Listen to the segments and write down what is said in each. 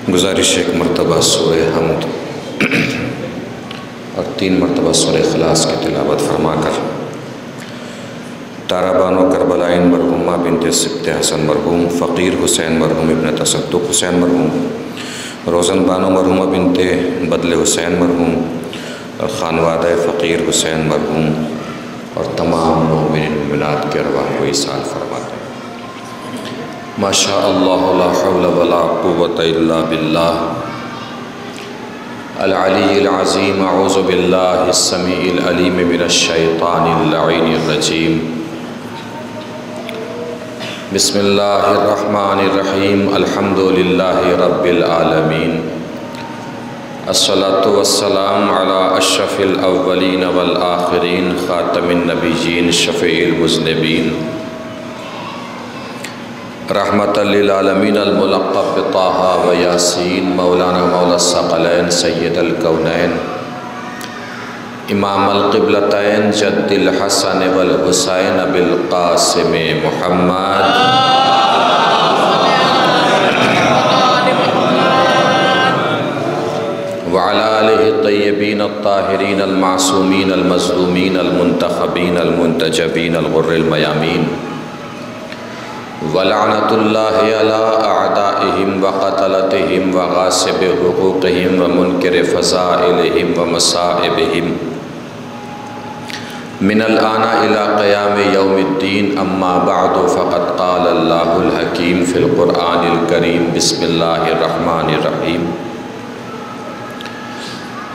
گزارش ایک مرتبہ سورہ حمد اور 3 مرتبہ سورہ اخلاص کی تلاوت فرما کر تارا بانو کربلائن مرحومہ بنت سبت حسن مرحوم، فقیر حسین مرحوم ابن تصدق حسین مرحوم، روزن بانو مرحومہ بنت بدل حسین مرحوم اور خانوادہ فقیر حسین مرحوم اور تمام مومنین مومنات کے ارواح کو ایصال فرماتے ہیں۔ ماشاء اللہ لا حول ولا قوة الا باللہ العلی العظیم۔ اعوذ باللہ السمیع العلیم من الشیطان اللعین الرجیم۔ بسم اللہ الرحمن الرحیم۔ الحمد للہ رب العالمین، الصلاۃ والسلام علی اشرف الاولین والآخرین، خاتم النبیین، شفیع المذنبین، رحمۃ للعالمین، الملقب بطٰہٰ و یاسین، مولانا مولا الثقلین، سید الکونین، امام القبلتین، جد الحسن والحسین ابی القاسم محمد، وعلی آلہ الطیبین الطاہرین المعصومین المظلومین المنتخبین المنتجبین الغر المیامین، وَلَعْنَةُ اللَّهِ عَلَىٰ أَعْدَائِهِمْ وَقَتَلَتِهِمْ وَغَاصِبِ حُقُوقِهِمْ وَمُنْكِرِ فَضَائِلِهِمْ وَمَصَائِبِهِمْ مِنَ الْآنِ إِلَىٰ قِيَامِ يَوْمِ الدِّينِ، أَمَّا بَعْدُ فَقَدْ قَالَ اللَّهُ الْحَكِيمُ فِي الْقُرْآنِ الْكَرِيمِ۔ بسم اللَّهِ الرَّحْمَٰنِ الرَّحِيمِ۔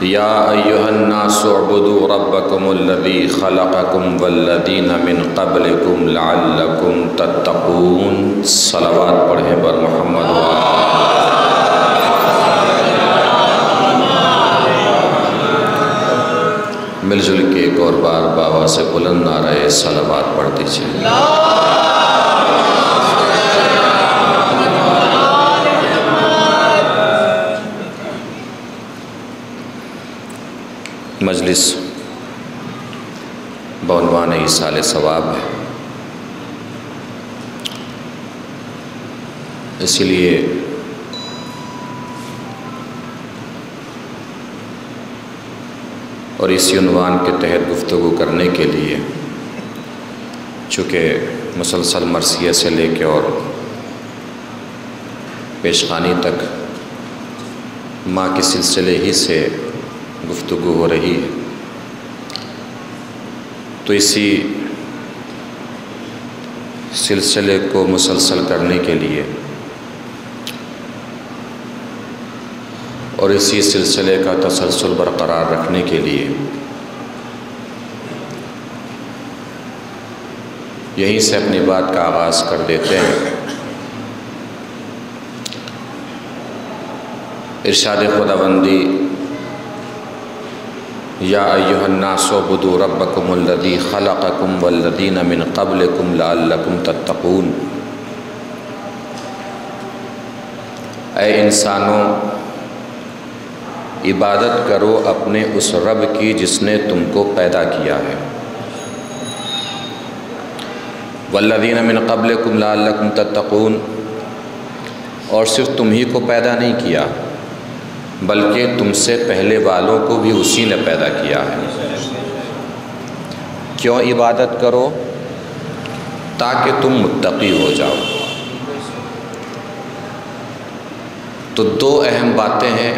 یا ایہا الناس اعبدوا ربکم الذی خلقکم والذین من قبلکم لعلکم تتقون۔ صلوات پڑھیں بر محمد مل جل کے ایک اور بار بابا سے بلند نعرہ صلوات پڑھ دیجئے۔ مجلس بعنوان ایصال ثواب ہے، اسی لیے اور اسی عنوان کے تحت گفتگو کرنے کے لیے، چونکہ مسلسل مرثیہ سے لے کے اور پیشخانی تک ماں کے سلسلے ہی سے گفتگو ہو رہی ہے، تو اسی سلسلے کو مسلسل کرنے کے لیے اور اسی سلسلے کا تسلسل برقرار رکھنے کے لیے یہیں سے اپنی بات کا آغاز کر دیتے ہیں۔ ارشاد خداوندی، یا ایہا الناس اعبدوا ربکم الذی خلقکم والذین من قبلکم لعلکم تتقون۔ اے انسانوں، عبادت کرو اپنے اس رب کی جس نے تم کو پیدا کیا ہے۔ والذین من قبلکم لعلکم تتقون، اور صرف تم ہی کو پیدا نہیں کیا بلکہ تم سے پہلے والوں کو بھی اسی نے پیدا کیا ہے۔ کیوں عبادت کرو؟ تاکہ تم متقی ہو جاؤ۔ تو 2 اہم باتیں ہیں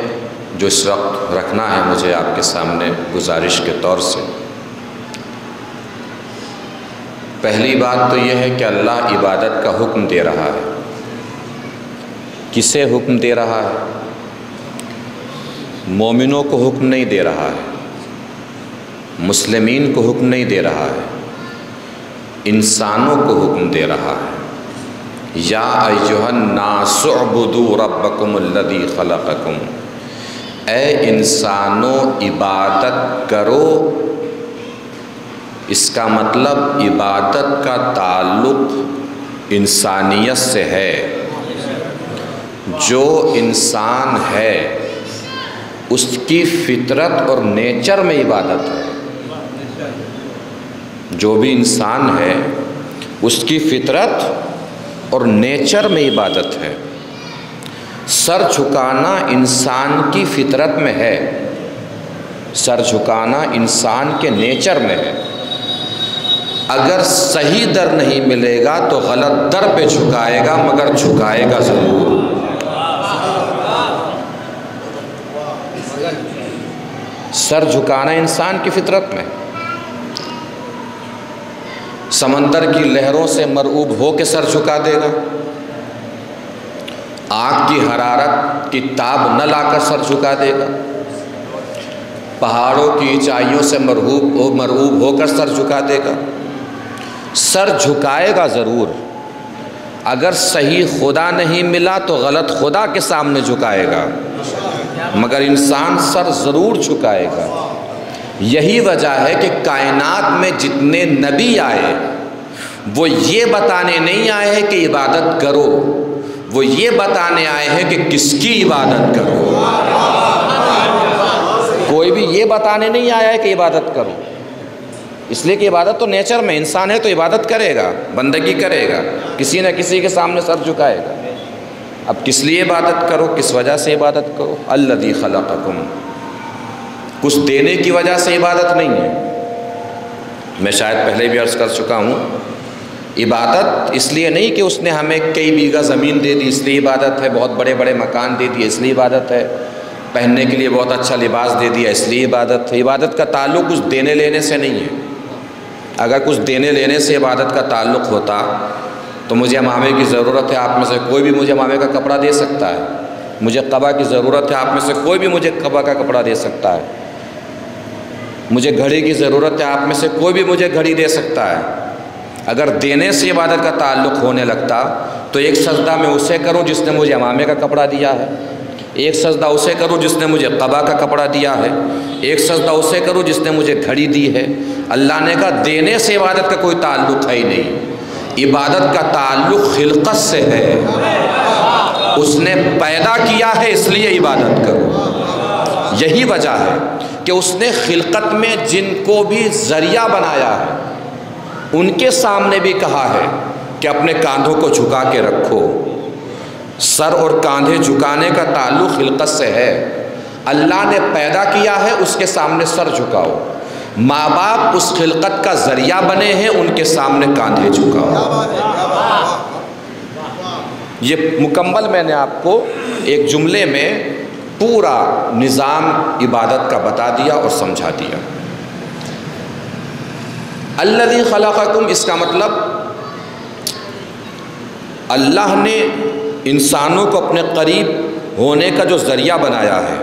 جو اس وقت رکھنا ہے مجھے آپ کے سامنے گزارش کے طور سے۔ پہلی بات تو یہ ہے کہ اللہ عبادت کا حکم دے رہا ہے۔ کسے حکم دے رہا ہے؟ مومنوں کو حکم نہیں دے رہا ہے، مسلمین کو حکم نہیں دے رہا ہے، انسانوں کو حکم دے رہا ہے۔ یا ایھا الناس اعبدوا ربکم الذی خلقکم، اے انسانوں عبادت کرو۔ اس کا مطلب عبادت کا تعلق انسانیت سے ہے۔ جو انسان ہے اس کی فطرت اور نیچر میں عبادت ہے۔ جو بھی انسان ہے اس کی فطرت اور نیچر میں عبادت ہے۔ سر جھکانا انسان کی فطرت میں ہے، سر جھکانا انسان کے نیچر میں ہے۔ اگر صحیح در نہیں ملے گا تو غلط در پہ جھکائے گا، مگر جھکائے گا ضرور۔ سر جھکانا انسان کی فطرت میں، سمندر کی لہروں سے مرعوب ہو کے سر جھکا دے گا، آگ کی حرارت کی تاب نہ لا کر سر جھکا دے گا، پہاڑوں کی اونچائیوں سے مرعوب ہو کر سر جھکا دے گا، سر جھکائے گا ضرور۔ اگر صحیح خدا نہیں ملا تو غلط خدا کے سامنے جھکائے گا، مگر انسان سر ضرور جھکائے گا۔ یہی وجہ ہے کہ کائنات میں جتنے نبی آئے وہ یہ بتانے نہیں آئے ہیں کہ عبادت کرو، وہ یہ بتانے آئے ہیں کہ کس کی عبادت کرو۔ کوئی بھی یہ بتانے نہیں آیا ہے کہ عبادت کرو، اس لیے کہ عبادت تو نیچر میں، انسان ہے تو عبادت کرے گا، بندگی کرے گا، کسی نہ کسی کے سامنے سر جھکائے گا۔ اب کس لیے عبادت کرو، کس وجہ سے عبادت کرو؟ الذی خلقکم، کچھ دینے کی وجہ سے عبادت نہیں ہے۔ میں شاید پہلے بھی عرض کر چکا ہوں، عبادت اس لیے نہیں کہ اس نے ہمیں کئی بیگھہ زمین دے دی اس لیے عبادت ہے، بہت بڑے بڑے مکان دے دیے اس لیے عبادت ہے، پہننے کے لیے بہت اچھا لباس دے دیا اس لیے عبادت ہے۔ عبادت کا تعلق کچھ دینے لینے سے نہیں ہے۔ اگر کچھ دینے لینے سے عبادت کا تعلق ہوتا تو مجھے امامے کی ضرورت ہے، آپ میں سے کوئی بھی مجھے امامے کا کپڑا دے سکتا ہے، مجھے قبا کی ضرورت ہے، آپ میں سے کوئی بھی مجھے قبا کا کپڑا دے سکتا ہے، مجھے گھڑی کی ضرورت ہے، آپ میں سے کوئی بھی مجھے گھڑی دے سکتا ہے۔ اگر دینے سے عبادت کا تعلق ہونے لگتا تو ایک سجدہ میں اسے کروں جس نے مجھے امامے کا کپڑا دیا ہے، ایک سجدہ اسے کروں جس نے مجھے قبا کا کپڑا دیا ہے، ایک سجدہ اسے کروں جس نے مجھے گھڑی دی ہے۔ اللہ نے کہا دینے سے عبادت کا کوئی تعلق ہے ہی نہیں، عبادت کا تعلق خلقت سے ہے، اس نے پیدا کیا ہے اس لیے عبادت کرو۔ یہی وجہ ہے کہ اس نے خلقت میں جن کو بھی ذریعہ بنایا ہے ان کے سامنے بھی کہا ہے کہ اپنے کاندھوں کو جھکا کے رکھو۔ سر اور کاندھے جھکانے کا تعلق خلقت سے ہے، اللہ نے پیدا کیا ہے اس کے سامنے سر جھکاؤ، ماں باپ اس خلقت کا ذریعہ بنے ہیں ان کے سامنے کاندھے جھکاؤ۔ یہ مکمل میں نے آپ کو ایک جملے میں پورا نظام عبادت کا بتا دیا اور سمجھا دیا۔ الذی خلقکم، اس کا مطلب اللہ نے انسانوں کو اپنے قریب ہونے کا جو ذریعہ بنایا ہے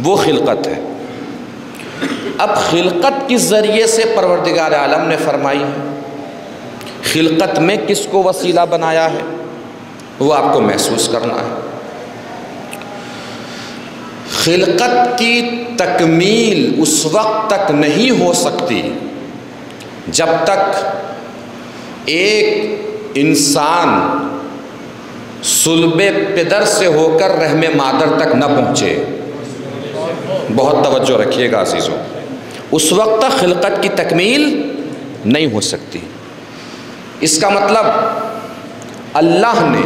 وہ خلقت ہے۔ اب خلقت کس ذریعے سے پروردگار عالم نے فرمائی ہے، خلقت میں کس کو وسیلہ بنایا ہے وہ آپ کو محسوس کرنا ہے۔ خلقت کی تکمیل اس وقت تک نہیں ہو سکتی جب تک ایک انسان صلب پدر سے ہو کر رحم مادر تک نہ پہنچے۔ بہت توجہ رکھیے گا عزیزوں، اس وقت تک خلقت کی تکمیل نہیں ہو سکتی۔ اس کا مطلب اللہ نے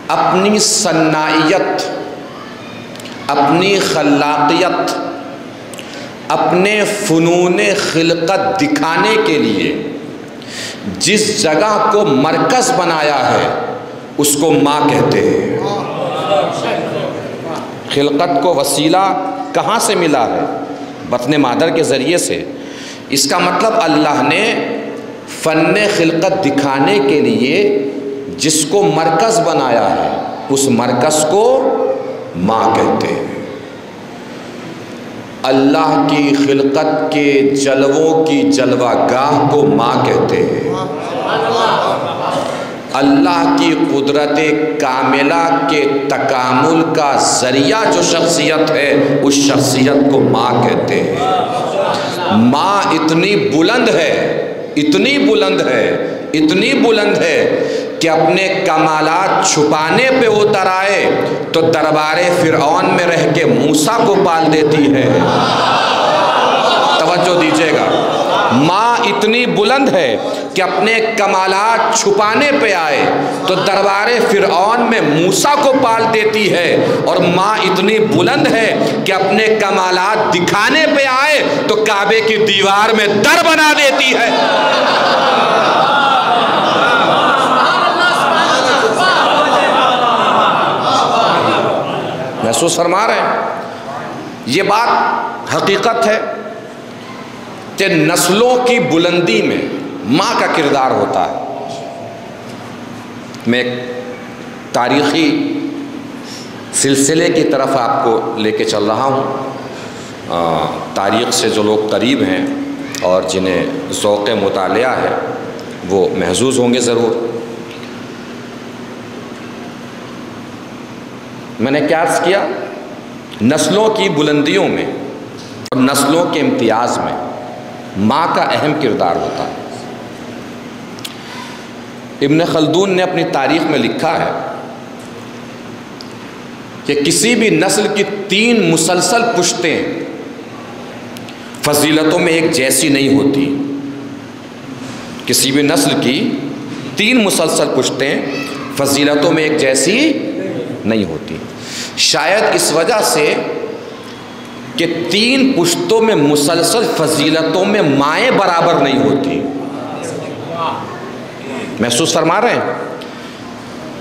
اپنی صنائیت، اپنی خلاقیت، اپنے فنون خلقت دکھانے کے لیے جس جگہ کو مرکز بنایا ہے اس کو ماں کہتے ہیں۔ خلقت کو وسیلہ کہاں سے ملا ہے؟ بطن مادر کے ذریعے سے۔ اس کا مطلب اللہ نے فن خلقت دکھانے کے لیے جس کو مرکز بنایا ہے اس مرکز کو ماں کہتے ہیں۔ اللہ کی خلقت کے جلووں کی جلوہ گاہ کو ماں کہتے ہیں۔ اللہ کی قدرت کاملہ کے تکامل کا ذریعہ جو شخصیت ہے اس شخصیت کو ماں کہتے ہیں۔ ماں اتنی بلند ہے، اتنی بلند ہے، اتنی بلند ہے کہ اپنے کمالات چھپانے پہ اتر آئے تو دربار فرعون میں رہ کے موسیٰ کو پال دیتی ہے۔ توجہ دیجیے گا، ماں اتنی بلند ہے کہ اپنے کمالات چھپانے پہ آئے تو دربار فرعون میں موسیٰ کو پال دیتی ہے، اور ماں اتنی بلند ہے کہ اپنے کمالات دکھانے پہ آئے تو کعبے کی دیوار میں در بنا دیتی ہے۔ محسوس فرما رہے ہیں؟ یہ بات حقیقت ہے کہ نسلوں کی بلندی میں ماں کا کردار ہوتا ہے۔ میں ایک تاریخی سلسلے کی طرف آپ کو لے کے چل رہا ہوں۔ تاریخ سے جو لوگ قریب ہیں اور جنہیں ذوق مطالعہ ہے وہ محظوظ ہوں گے ضرور۔ میں نے کیا عرض کیا؟ نسلوں کی بلندیوں میں اور نسلوں کے امتیاز میں ماں کا اہم کردار ہوتا ہے۔ ابن خلدون نے اپنی تاریخ میں لکھا ہے کہ کسی بھی نسل کی 3 مسلسل پشتیں فضیلتوں میں ایک جیسی نہیں ہوتی۔ کسی بھی نسل کی 3 مسلسل پشتیں فضیلتوں میں ایک جیسی نہیں ہوتی۔ شاید اس وجہ سے کہ 3 پشتوں میں مسلسل فضیلتوں میں مائیں برابر نہیں ہوتی۔ محسوس فرما رہے ہیں؟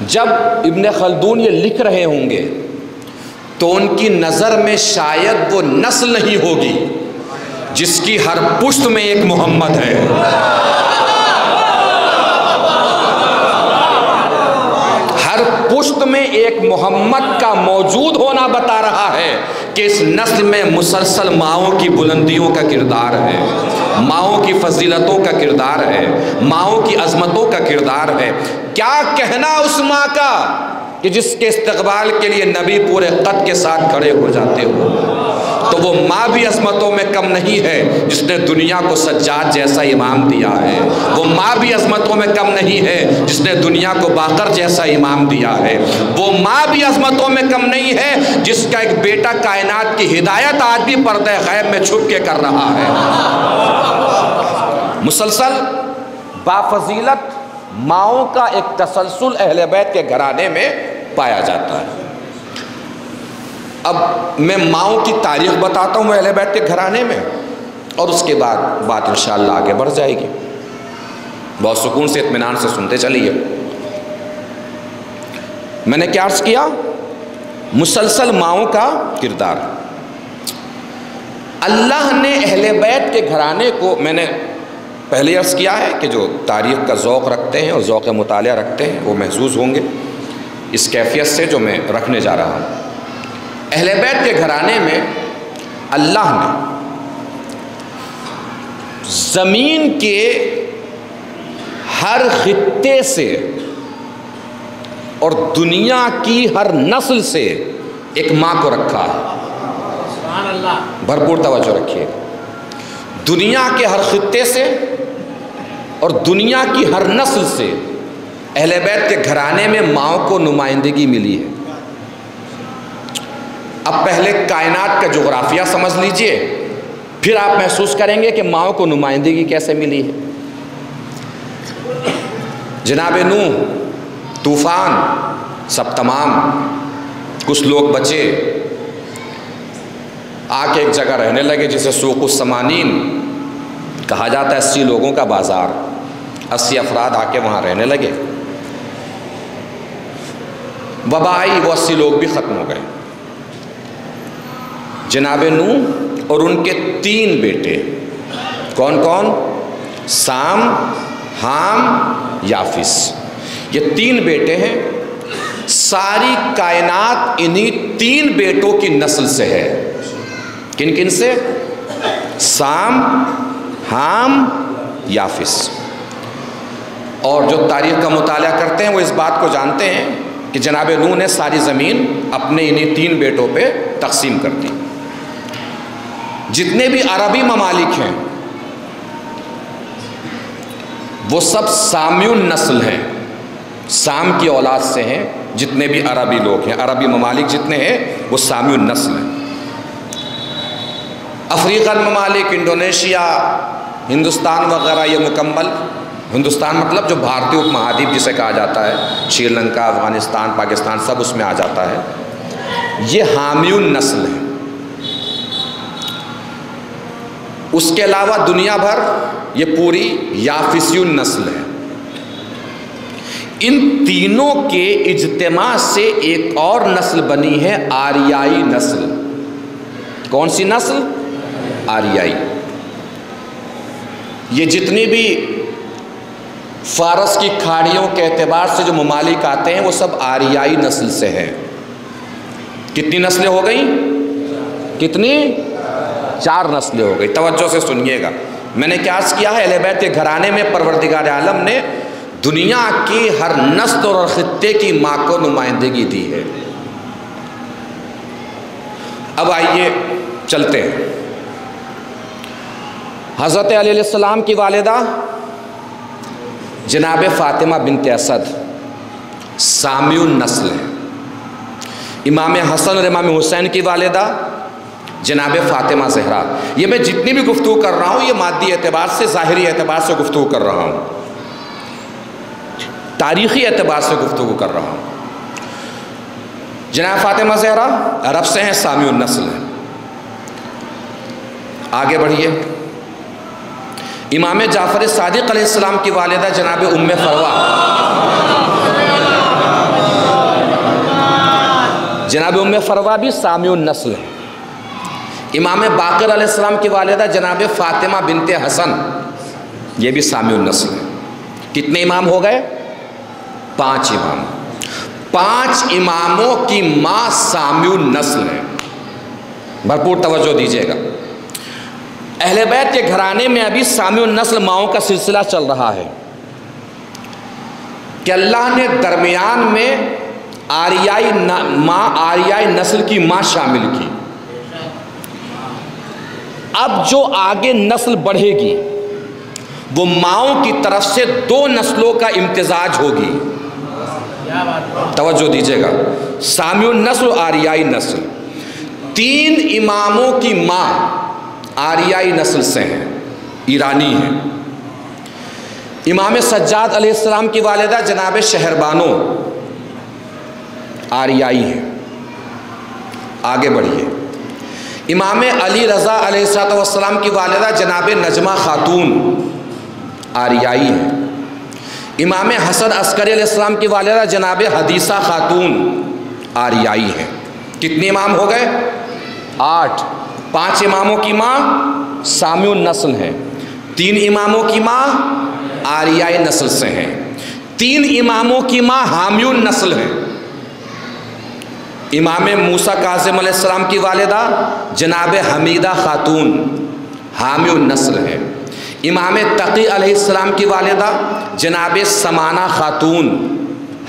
جب ابن خلدون یہ لکھ رہے ہوں گے تو ان کی نظر میں شاید وہ نسل نہیں ہوگی جس کی ہر پشت میں ایک محمد ہے۔ پشت میں ایک محمد کا موجود ہونا بتا رہا ہے کہ اس نسل میں مسلسل ماؤں کی بلندیوں کا کردار ہے، ماؤں کی فضیلتوں کا کردار ہے، ماؤں کی عظمتوں کا کردار ہے۔ کیا کہنا اس ماں کا کہ جس کے استقبال کے لیے نبی پورے قد کے ساتھ کھڑے ہو جاتے ہو؟ تو وہ ماں بھی عظمتوں میں کم نہیں ہے جس نے دنیا کو سجاد جیسا امام دیا ہے۔ وہ ماں بھی عظمتوں میں کم نہیں ہے جس نے دنیا کو باقر جیسا امام دیا ہے۔ وہ ماں بھی عظمتوں میں کم نہیں ہے جس کا ایک بیٹا کائنات کی ہدایت آج بھی پردہ غیب میں چھپ کے کر رہا ہے۔ مسلسل بافضیلت ماؤں کا ایک تسلسل اہل بیت کے گھرانے میں پایا جاتا ہے۔ اب میں ماؤں کی تاریخ بتاتا ہوں اہل بیت کے گھرانے میں، اور اس کے بعد بات انشاءاللہ آگے بڑھ جائے گی۔ بہت سکون سے اطمینان سے سنتے چلیے۔ میں نے کیا عرض کیا؟ مسلسل ماؤں کا کردار۔ اللہ نے اہل بیت کے گھرانے کو، میں نے پہلے عرض کیا ہے کہ جو تاریخ کا ذوق رکھتے ہیں اور ذوق مطالعہ رکھتے ہیں وہ محظوظ ہوں گے اس کیفیت سے جو میں رکھنے جا رہا ہوں۔ اہل بیت کے گھرانے میں اللہ نے زمین کے ہر خطے سے اور دنیا کی ہر نسل سے ایک ماں کو رکھا ہے۔ سبحان اللہ، بھرپور توجہ رکھیے۔ دنیا کے ہر خطے سے اور دنیا کی ہر نسل سے اہل بیت کے گھرانے میں ماؤں کو نمائندگی ملی ہے۔ اب پہلے کائنات کا جغرافیہ سمجھ لیجئے، پھر آپ محسوس کریں گے کہ ماؤں کو نمائندگی کیسے ملی ہے۔ جناب نوح، طوفان، سب تمام، کچھ لوگ بچے آ کے ایک جگہ رہنے لگے جسے سوق السمانین کہا جاتا ہے۔ 80 لوگوں کا بازار، 80 افراد آ کے وہاں رہنے لگے۔ وبا آئی، وہ 80 لوگ بھی ختم ہو گئے۔ جناب نوح اور ان کے 3 بیٹے، کون کون؟ سام، حام، یافس، یہ 3 بیٹے ہیں۔ ساری کائنات انہی 3 بیٹوں کی نسل سے ہے۔ کن کن سے؟ سام، حام، یافس۔ اور جو تاریخ کا مطالعہ کرتے ہیں وہ اس بات کو جانتے ہیں کہ جناب نوح نے ساری زمین اپنے انہی 3 بیٹوں پہ تقسیم کر دی۔ جتنے بھی عربی ممالک ہیں وہ سب سامیون نسل ہیں، سام کی اولاد سے ہیں۔ جتنے بھی عربی لوگ ہیں، عربی ممالک جتنے ہیں وہ سامیون نسل ہیں۔ افریقن ممالک، انڈونیشیا، ہندوستان وغیرہ یہ مکمل، ہندوستان مطلب جو بھارتی اپ مہادیپ جسے کہا جاتا ہے، شری لنکا، افغانستان، پاکستان، سب اس میں آ جاتا ہے، یہ حامی النسل ہے۔ اس کے علاوہ دنیا بھر یہ پوری یافسی النسل ہے۔ ان تینوں کے اجتماع سے ایک اور نسل بنی ہے، آریائی نسل۔ کون سی نسل؟ آریائی۔ یہ جتنی بھی فارس کی کھاڑیوں کے اعتبار سے جو ممالک آتے ہیں وہ سب آریائی نسل سے ہیں۔ کتنی نسلیں ہو گئیں؟ کتنی؟ 4 نسلیں ہو گئی۔ توجہ سے سنیے گا، میں نے قیاس کیا ہے اہل بیت کے گھرانے میں پروردگار عالم نے دنیا کی ہر نسل اور خطے کی ماں کو نمائندگی دی ہے۔ اب آئیے چلتے ہیں۔ حضرت علی علیہ السلام کی والدہ جناب فاطمہ بنت اسد سامی النسل ہے۔ امام حسن اور امام حسین کی والدہ جناب فاطمہ زہرا۔ یہ میں جتنی بھی گفتگو کر رہا ہوں یہ مادی اعتبار سے، ظاہری اعتبار سے گفتگو کر رہا ہوں، تاریخی اعتبار سے گفتگو کر رہا ہوں۔ جناب فاطمہ زہرا عرب سے ہیں، سامی النسل ہیں۔ آگے بڑھیے۔ امام جعفر صادق علیہ السلام کی والدہ جناب ام فروہ، جناب ام فروہ بھی سامی النسل ہے۔ امام باقر علیہ السلام کی والدہ جناب فاطمہ بنت حسن، یہ بھی سامی النسل ہے۔ کتنے امام ہو گئے؟ 5 امام۔ 5 اماموں کی ماں سامی النسل ہے۔ بھرپور توجہ دیجیے گا۔ اہل بیت کے گھرانے میں ابھی سامی النسل ماؤں کا سلسلہ چل رہا ہے کہ اللہ نے درمیان میں آریائی نسل کی ماں شامل کی۔ اب جو آگے نسل بڑھے گی وہ ماؤں کی طرف سے 2 نسلوں کا امتزاج ہوگی۔ توجہ دیجیے گا، سامی النسل و آریائی نسل۔ 3 اماموں کی ماں آریائی نسل سے ہیں، ایرانی ہیں۔ امام سجاد علیہ السلام کی والدہ جناب شہربانو آریائی ہیں۔ آگے بڑھیے۔ امام علی رضا علیہ السلام کی والدہ جناب نجمہ خاتون آریائی ہیں۔ امام حسن عسکری علیہ السلام کی والدہ جناب حدیثہ خاتون آریائی ہیں۔ کتنے امام ہو گئے؟ 8۔ 5 اماموں کی ماں سامی النسل ہیں، 3 اماموں کی ماں آریائی نسل سے ہیں، 3 اماموں کی ماں حامی النسل ہیں۔ امام موسیٰ کاظم علیہ السلام کی والدہ جناب حمیدہ خاتون حامی النسل ہیں۔ امام تقی علیہ السلام کی والدہ جناب سمانہ خاتون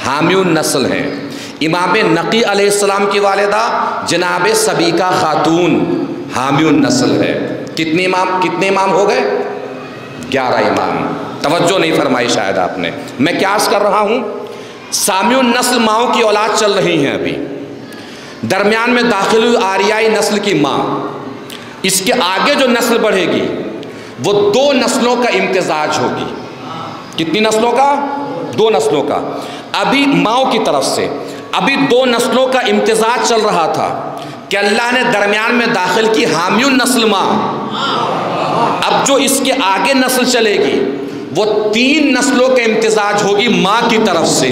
حامی النسل ہیں۔ امام نقی علیہ السلام کی والدہ جناب سبیکہ خاتون حامی النسل ہے۔ کتنے امام ہو گئے؟ 11 امام۔ توجہ نہیں فرمائی شاید آپ نے، میں قیاس کر رہا ہوں۔ سامی النسل ماؤں کی اولاد چل رہی ہیں ابھی، درمیان میں داخل ہوئی آریائی نسل کی ماں، اس کے آگے جو نسل بڑھے گی وہ 2 نسلوں کا امتزاج ہوگی۔ کتنی نسلوں کا؟ 2 نسلوں کا۔ ابھی ماؤں کی طرف سے ابھی 2 نسلوں کا امتزاج چل رہا تھا کہ اللہ نے درمیان میں داخل کی حامی النسل ماں۔ اب جو اس کے آگے نسل چلے گی وہ 3 نسلوں کے امتزاج ہوگی ماں کی طرف سے۔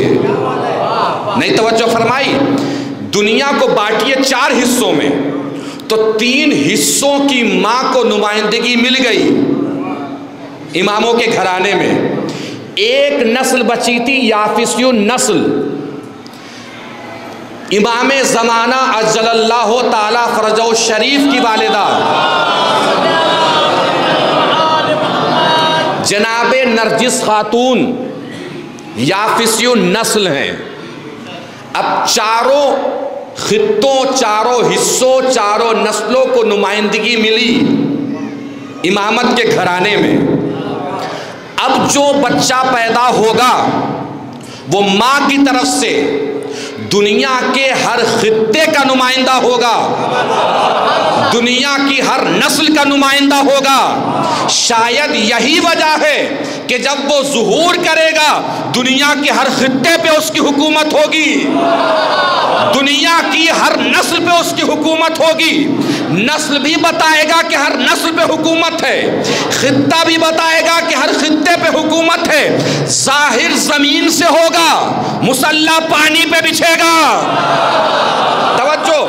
نہیں توجہ فرمائی؟ دنیا کو بانٹیے 4 حصوں میں تو 3 حصوں کی ماں کو نمائندگی مل گئی اماموں کے گھرانے میں۔ 1 نسل بچی تھی یافسی النسل، امام زمانہ عجل اللہ تعالی فرجہ الشریف کی والدہ جناب نرجس خاتون یافسی النسل ہیں۔ اب 4 خطوں، 4 حصوں، 4 نسلوں کو نمائندگی ملی امامت کے گھرانے میں۔ اب جو بچہ پیدا ہوگا وہ ماں کی طرف سے دنیا کے ہر خطے کا نمائندہ ہوگا، دنیا کی ہر نسل کا نمائندہ ہوگا۔ شاید یہی وجہ ہے کہ جب وہ ظہور کرے گا دنیا کے ہر خطے پہ اس کی حکومت ہوگی، دنیا کی ہر نسل پہ اس کی حکومت ہوگی۔ نسل بھی بتائے گا کہ ہر نسل پہ حکومت ہے، خطہ بھی بتائے گا کہ ہر خطے پہ حکومت ہے۔ ظاہر زمین سے ہوگا، مسلح پانی پہ بچھے گا۔ توجہ،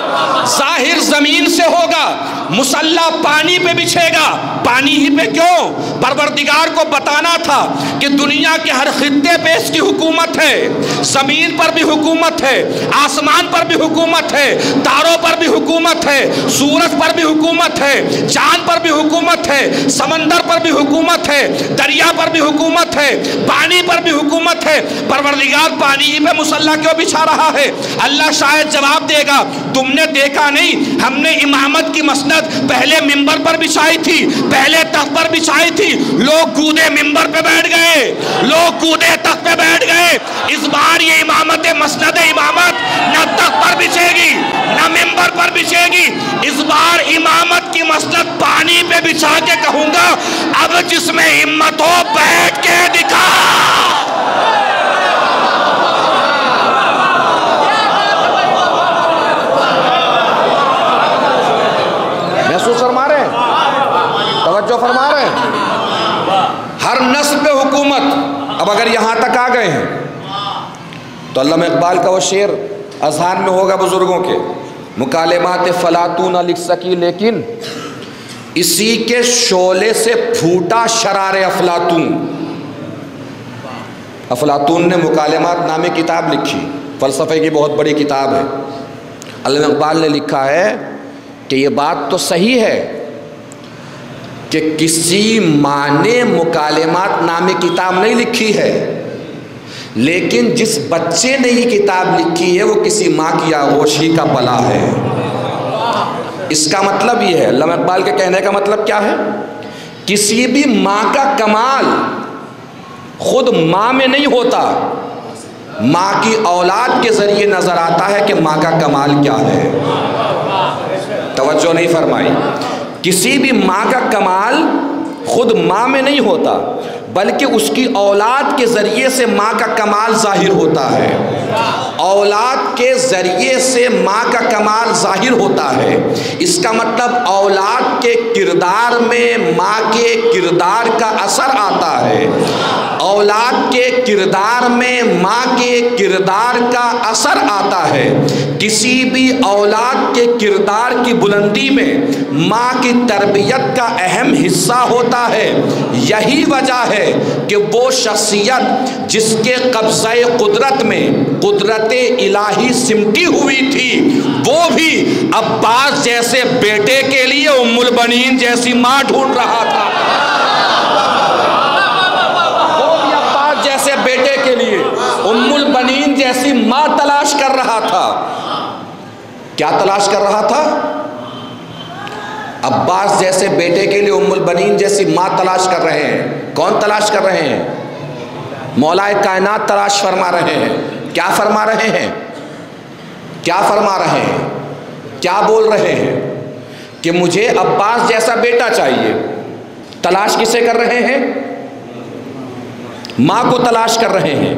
ظاہر زمین سے ہوگا، مسلح پانی پہ بچھے گا۔ پانی ہی پہ کیوں؟ پروردگار کو بتانا تھا کہ دنیا کے ہر خطے پہ اس کی حکومت ہے، زمین پر بھی حکومت ہے، آسمان پر بھی حکومت ہے، تاروں پر بھی حکومت ہے، سورج پر بھی حکومت ہے، چاند پر بھی حکومت ہے، سمندر پر بھی حکومت ہے، دریا پر بھی حکومت ہے، پانی پر بھی حکومت ہے۔ پروردگار پانی ہی پہ مسلح کیوں بچھا رہا ہے؟ اللہ شاید جواب دے گا، تم نے دیکھا نہیں ہم نے امامت کی مسند پہلے منبر پر بچھائی تھی، پہلے تخت پر بچھائی تھی، لوگ کودے منبر پہ بیٹھ گئے، لوگ کودے تخت پہ بیٹھ گئے۔ اس بار یہ امامت مسند امامت نہ تخت پر بچھے گی نہ منبر پر بچھے گی، اس بار امامت کی مسند پانی پہ بچھا کے کہوں گا اب جس میں ہمت ہو بیٹھ کے دکھا۔ محسوس فرما رہے ہیں؟ توجہ فرما رہے ہیں؟ ہر نسل پہ حکومت۔ اب اگر یہاں تک آ گئے ہیں تو علامہ اقبال کا وہ شعر اذہان میں ہوگا بزرگوں کے، مکالمات فلاطون لکھ سکی لیکن اسی کے شعلے سے پھوٹا شرار افلاطون۔ افلاطون نے مکالمات نامی کتاب لکھی، فلسفے کی بہت بڑی کتاب ہے۔ علامہ اقبال نے لکھا ہے کہ یہ بات تو صحیح ہے کہ کسی ماں نے مکالمات نامی کتاب نہیں لکھی ہے، لیکن جس بچے نے یہ کتاب لکھی ہے وہ کسی ماں کی آغوش ہی کا پلا ہے۔ اس کا مطلب یہ ہے، علامہ اقبال کے کہنے کا مطلب کیا ہے؟ کسی بھی ماں کا کمال خود ماں میں نہیں ہوتا، ماں کی اولاد کے ذریعے نظر آتا ہے کہ ماں کا کمال کیا ہے۔ توجہ نہیں فرمائی؟ کسی بھی ماں کا کمال خود ماں میں نہیں ہوتا بلکہ اس کی اولاد کے ذریعے سے ماں کا کمال ظاہر ہوتا ہے، اولاد کے ذریعے سے ماں کا کمال ظاہر ہوتا ہے۔ اس کا مطلب اولاد کے کردار میں ماں کے کردار کا اثر آتا ہے، اولاد کے کردار میں ماں کے کردار کا اثر آتا ہے۔ کسی بھی اولاد کے کردار کی بلندی میں ماں کی تربیت کا اہم حصہ ہوتا ہے۔ یہی وجہ ہے کہ وہ شخصیت جس کے قبضہ قدرت میں قدرت الہی سمٹی ہوئی تھی وہ بھی عباس جیسے بیٹے کے لیے ام البنین جیسی ماں ڈھونڈ رہا تھا، وہ بھی عباس جیسے بیٹے کے لیے ام البنین جیسی ماں تلاش کر رہا تھا۔ کیا تلاش کر رہا تھا؟ عباس جیسے بیٹے کے لیے ام البنین جیسی ماں تلاش کر رہے ہیں۔ کون تلاش کر رہے ہیں؟ مولا کائنات تلاش فرما رہے ہیں۔ کیا فرما رہے ہیں؟ کیا فرما رہے ہیں؟ کیا بول رہے ہیں؟ کہ مجھے عباس جیسا بیٹا چاہیے۔ تلاش کسے کر رہے ہیں؟ ماں کو تلاش کر رہے ہیں۔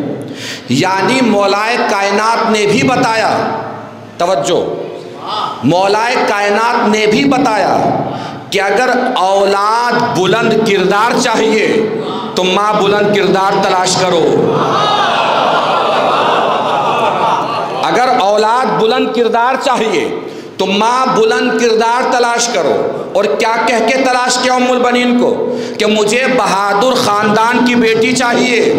یعنی مولا کائنات نے بھی بتایا، توجہ، مولا کائنات نے بھی بتایا کہ اگر اولاد بلند کردار چاہیے تو ماں بلند کردار تلاش کرو۔ اگر اولاد بلند کردار چاہیے تو ماں بلند کردار تلاش کرو۔ اور کیا کہہ کے تلاش کیا ام البنین کو؟ کہ مجھے بہادر خاندان کی بیٹی چاہیے،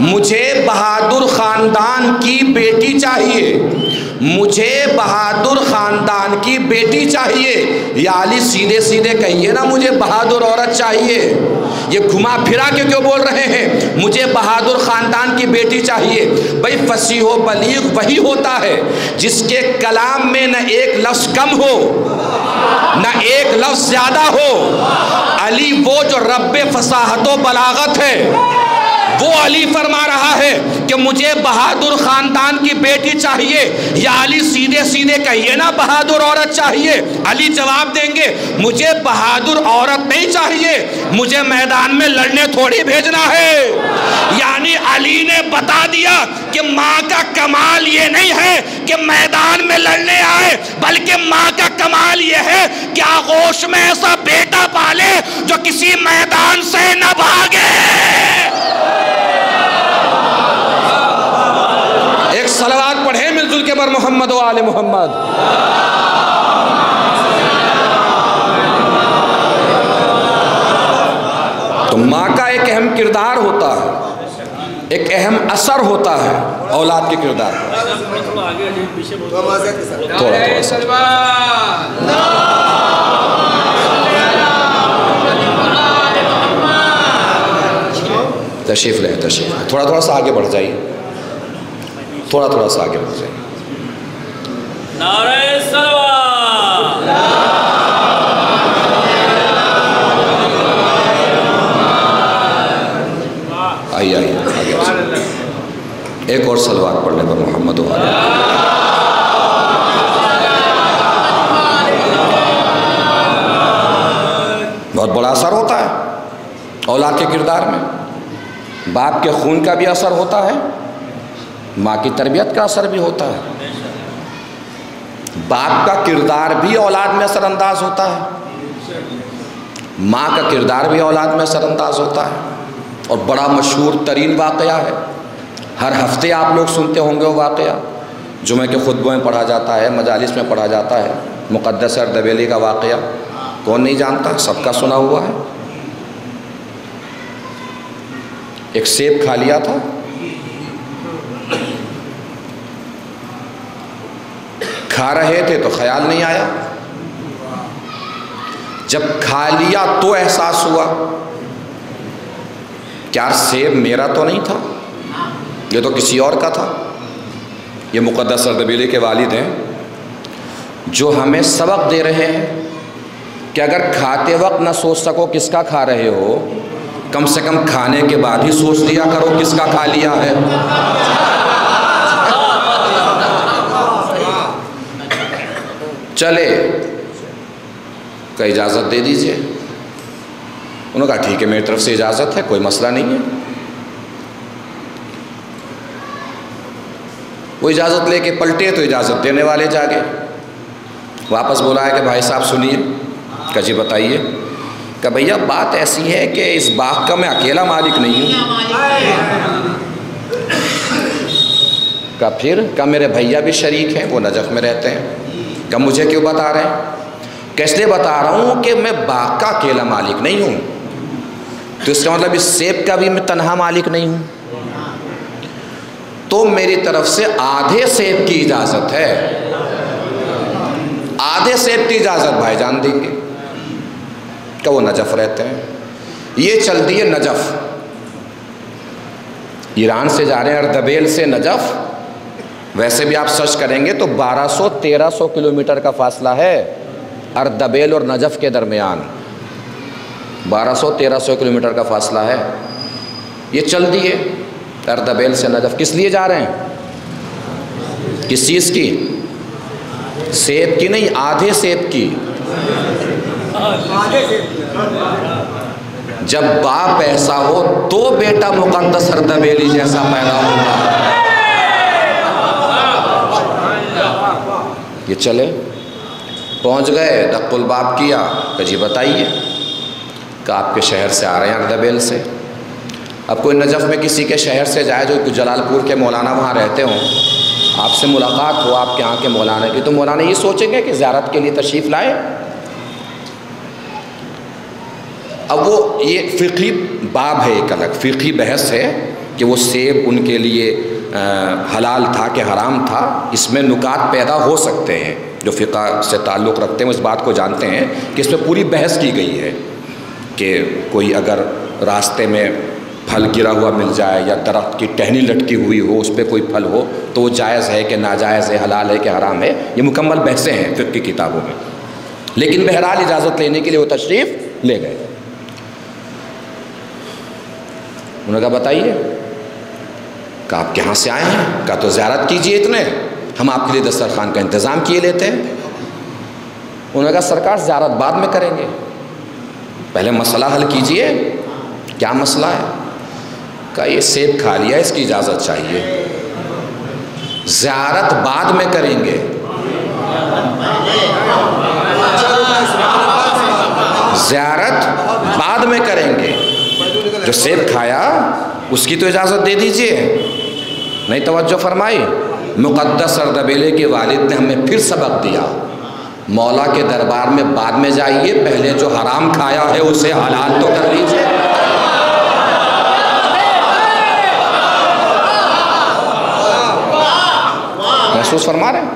مجھے بہادر خاندان کی بیٹی چاہیے، مجھے بہادر خاندان کی بیٹی چاہیے۔ یا علی سیدھے سیدھے کہیے نا مجھے بہادر عورت چاہیے، یہ گھما پھرا کے کیوں بول رہے ہیں مجھے بہادر خاندان کی بیٹی چاہیے؟ بھئی فصیح و بلیغ وہی ہوتا ہے جس کے کلام میں نہ ایک لفظ کم ہو نہ ایک لفظ زیادہ ہو۔ علی وہ جو رب فصاحت و بلاغت ہے، وہ علی فرما رہا ہے کہ مجھے بہادر خاندان کی بیٹی چاہیے، یا علی سیدھے سیدھے کہیے نا بہادر عورت چاہیے؟ علی جواب دیں گے مجھے بہادر عورت نہیں چاہیے، مجھے میدان میں لڑنے تھوڑی بھیجنا ہے۔ یعنی علی نے بتا دیا کہ ماں کا کمال یہ نہیں ہے کہ میدان میں لڑنے آئے، بلکہ ماں کا کمال یہ ہے کہ آغوش میں ایسا بیٹا پالے جو کسی میدان سے نہ بھاگے۔ ایک صلوات پڑھیں مل جل کے بر محمد و آل محمد۔ تو ماں کا ایک اہم کردار ہوتا ہے، ایک اہم اثر ہوتا ہے اولاد کے کردار تھوڑا سا تشریف لیں، تھوڑا سا آگے بڑھ جائیے، تھوڑا سا آگے بڑھ جائیے۔ نعرہ صلوات، آئیے آگے ایک اور صلوات پڑھ لیں پر محمد و آلہ۔ بہت بڑا اثر ہوتا ہے اولاد کے کردار میں، باپ کے خون کا بھی اثر ہوتا ہے، ماں کی تربیت کا اثر بھی ہوتا ہے، باپ کا کردار بھی اولاد میں اثر انداز ہوتا ہے، ماں کا کردار بھی اولاد میں اثر انداز ہوتا ہے۔ اور بڑا مشہور ترین واقعہ ہے، ہر ہفتے آپ لوگ سنتے ہوں گے وہ واقعہ، جمعہ کے خطبوں میں پڑھا جاتا ہے، مجالس میں پڑھا جاتا ہے، مقدس اردبیلی کا واقعہ کون نہیں جانتا، سب کا سنا ہوا ہے۔ ایک سیب کھا لیا تھا، کھا رہے تھے تو خیال نہیں آیا، جب کھا لیا تو احساس ہوا کیا سیب میرا تو نہیں تھا، یہ تو کسی اور کا تھا۔ یہ مقدس اردبیلی کے والد ہیں جو ہمیں سبق دے رہے ہیں کہ اگر کھاتے وقت نہ سوچ سکو کس کا کھا رہے ہو، کم سے کم کھانے کے بعد ہی سوچ لیا کرو کس کا کھا لیا ہے۔ چلے کہ اجازت دے دیجئے، انہوں نے کہا ٹھیک ہے میری طرف سے اجازت ہے، کوئی مسئلہ نہیں ہے۔ وہ اجازت لے کے پلٹے تو اجازت دینے والے جاگے، واپس بولا ہے کہ بھائی صاحب سنیے، کہ جی بتائیے، کہ بھیا بات ایسی ہے کہ اس باغ کا میں اکیلا مالک نہیں ہوں، کہ پھر کہ میرے بھیا بھی شریک ہیں، وہ نجف میں رہتے ہیں، کہ مجھے کیوں بتا رہے ہیں؟ کہ اس لیے بتا رہا ہوں کہ میں باغ کا اکیلا مالک نہیں ہوں، تو اس کا مطلب اس سیب کا بھی میں تنہا مالک نہیں ہوں، تو میری طرف سے آدھے سیب کی اجازت ہے، آدھے سیب کی اجازت بھائی جان دیں گے، کہ وہ نجف رہتے ہیں۔ یہ چل دی ہے نجف، ایران سے جا رہے ہیں اردبیل سے نجف، ویسے بھی آپ سرچ کریں گے تو 1200-1300 کلومیٹر کا فاصلہ ہے اردبیل اور نجف کے درمیان، 1200-1300 کلومیٹر کا فاصلہ ہے۔ یہ چل دیے اردبیل سے نجف، کس لیے جا رہے ہیں؟ کس چیز کی؟ سیب کی نہیں، آدھے سیب کی۔ جب باپ ایسا ہو تو بیٹا مقدس اردبیلی جیسا پیدا ہوگا۔ یہ چلے پہنچ گئے، دق الباب کیا، کہ جی بتائیے، کہ آپ کے شہر سے آ رہے ہیں اردبیل سے۔ اب کوئی نجف میں کسی کے شہر سے جائے جو جلال پور کے مولانا وہاں رہتے ہوں، آپ سے ملاقات ہو آپ کے یہاں کے مولانا کی، تو مولانا یہ سوچیں گے کہ زیارت کے لیے تشریف لائے۔ اب وہ یہ فقہی باب ہے، ایک الگ فقہی بحث ہے کہ وہ سیب ان کے لیے حلال تھا کہ حرام تھا، اس میں نکات پیدا ہو سکتے ہیں، جو فقہ سے تعلق رکھتے ہیں اس بات کو جانتے ہیں کہ اس میں پوری بحث کی گئی ہے کہ کوئی اگر راستے میں پھل گرا ہوا مل جائے یا درخت کی ٹہنی لٹکی ہوئی ہو اس پہ کوئی پھل ہو تو وہ جائز ہے کہ ناجائز ہے، حلال ہے کہ حرام ہے، یہ مکمل بحثیں ہیں فقہ کی کتابوں میں۔ لیکن بہرحال اجازت لینے کے لیے وہ تشریف لے گئے، انہوں نے کہا بتائیے، کہا آپ کہاں سے آئے ہیں؟ کہا تو زیارت کیجئے اتنے، ہم آپ کے لیے دسترخوان کا انتظام کیے لیتے ہیں۔ انہوں نے کہا سرکار زیارت بعد میں کریں گے، پہلے مسئلہ حل کیجئے، کیا مسئلہ ہے؟ کہا یہ سیب کھا لیا، اس کی اجازت چاہیے، زیارت بعد میں کریں گے۔ زیارت بعد میں کریں گے، جو سیب کھایا اس کی تو اجازت دے دیجئے۔ نہیں توجہ فرمائی؟ مقدس اردبیلے کے والد نے ہمیں پھر سبق دیا، مولا کے دربار میں بعد میں جائیے، پہلے جو حرام کھایا ہے اسے حلال تو کر لیجئے۔ محسوس فرما رہے ہیں؟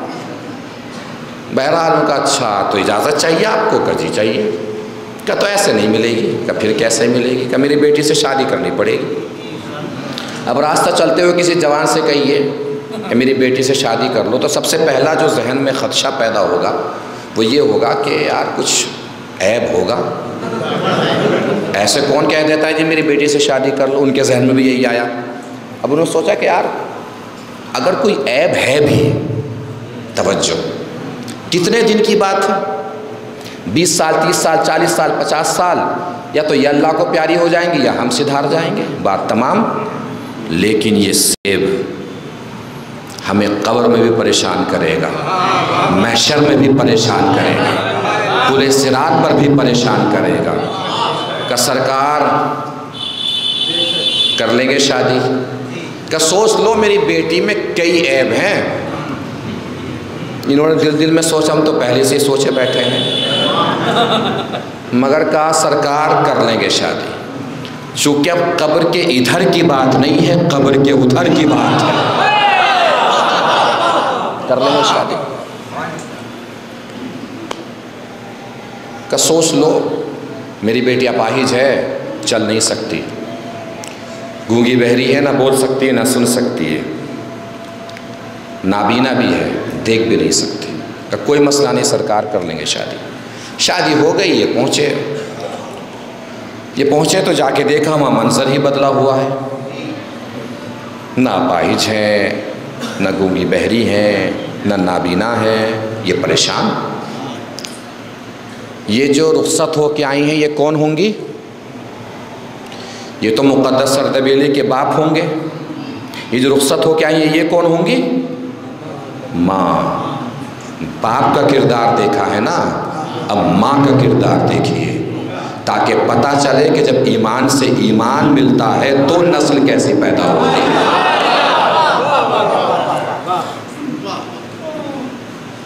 بہرحال ان کا اچھا تو اجازت چاہیے آپ کو؟ کہ جی چاہیے۔ کہ تو ایسے نہیں ملے گی۔ کہ پھر کیسے ملے گی؟ کہ میری بیٹی سے شادی کرنی پڑے گی۔ اب راستہ چلتے ہوئے کسی جوان سے کہیے کہ میری بیٹی سے شادی کر لو، تو سب سے پہلا جو ذہن میں خدشہ پیدا ہوگا وہ یہ ہوگا کہ یار کچھ عیب ہوگا۔ ایسے کون کہہ دیتا ہے جی میری بیٹی سے شادی کر لو؟ ان کے ذہن میں بھی یہی آیا۔ اب انہوں نے سوچا کہ یار اگر کوئی عیب ہے بھی، توجہ، کتنے دن کی بات ہے؟ 20 سال، 30 سال، 40 سال، 50 سال، یا تو یہ اللہ کو پیاری ہو جائیں گی یا ہم سدھار جائیں گے، بات تمام۔ لیکن یہ سیب ہمیں قبر میں بھی پریشان کرے گا، محشر میں بھی پریشان کرے گا، پورے صراط پر بھی پریشان کرے گا۔ کہ سرکار کر لیں گے شادی؟ کہ سوچ لو میری بیٹی میں کئی عیب ہیں۔ انہوں نے دل میں سوچا، ہم تو پہلے سے ہی سوچے بیٹھے ہیں، مگر کہا سرکار کر لیں گے شادی، چونکہ اب قبر کے ادھر کی بات نہیں ہے، قبر کے ادھر کی بات ہے، کر لیں گے شادی۔ کہ سوچ لو میری بیٹی اپاہج ہے، چل نہیں سکتی، گونگی بہری ہے، نہ بول سکتی ہے نہ سن سکتی ہے، نابینا بھی ہے، دیکھ بھی نہیں سکتی۔ کہ کوئی مسئلہ نہیں سرکار کر لیں گے شادی۔ شادی ہو گئی، یہ پہنچے تو جا کے دیکھا وہاں منظر ہی بدلا ہوا ہے، نہ اپاہج ہے، نہ گونگی بہری ہے، نہ نابینا ہے، یہ پریشان۔ یہ جو رخصت ہو کے آئی ہیں یہ کون ہوں گی؟ یہ تو مقدس اردبیلے کے باپ ہوں گے۔ یہ جو رخصت ہو کے آئی ہیں یہ کون ہوں گی؟ ماں۔ باپ کا کردار دیکھا ہے نا، اب ماں کا کردار دیکھیے، تاکہ پتہ چلے کہ جب ایمان سے ایمان ملتا ہے تو نسل کیسی پیدا ہوتی ہے۔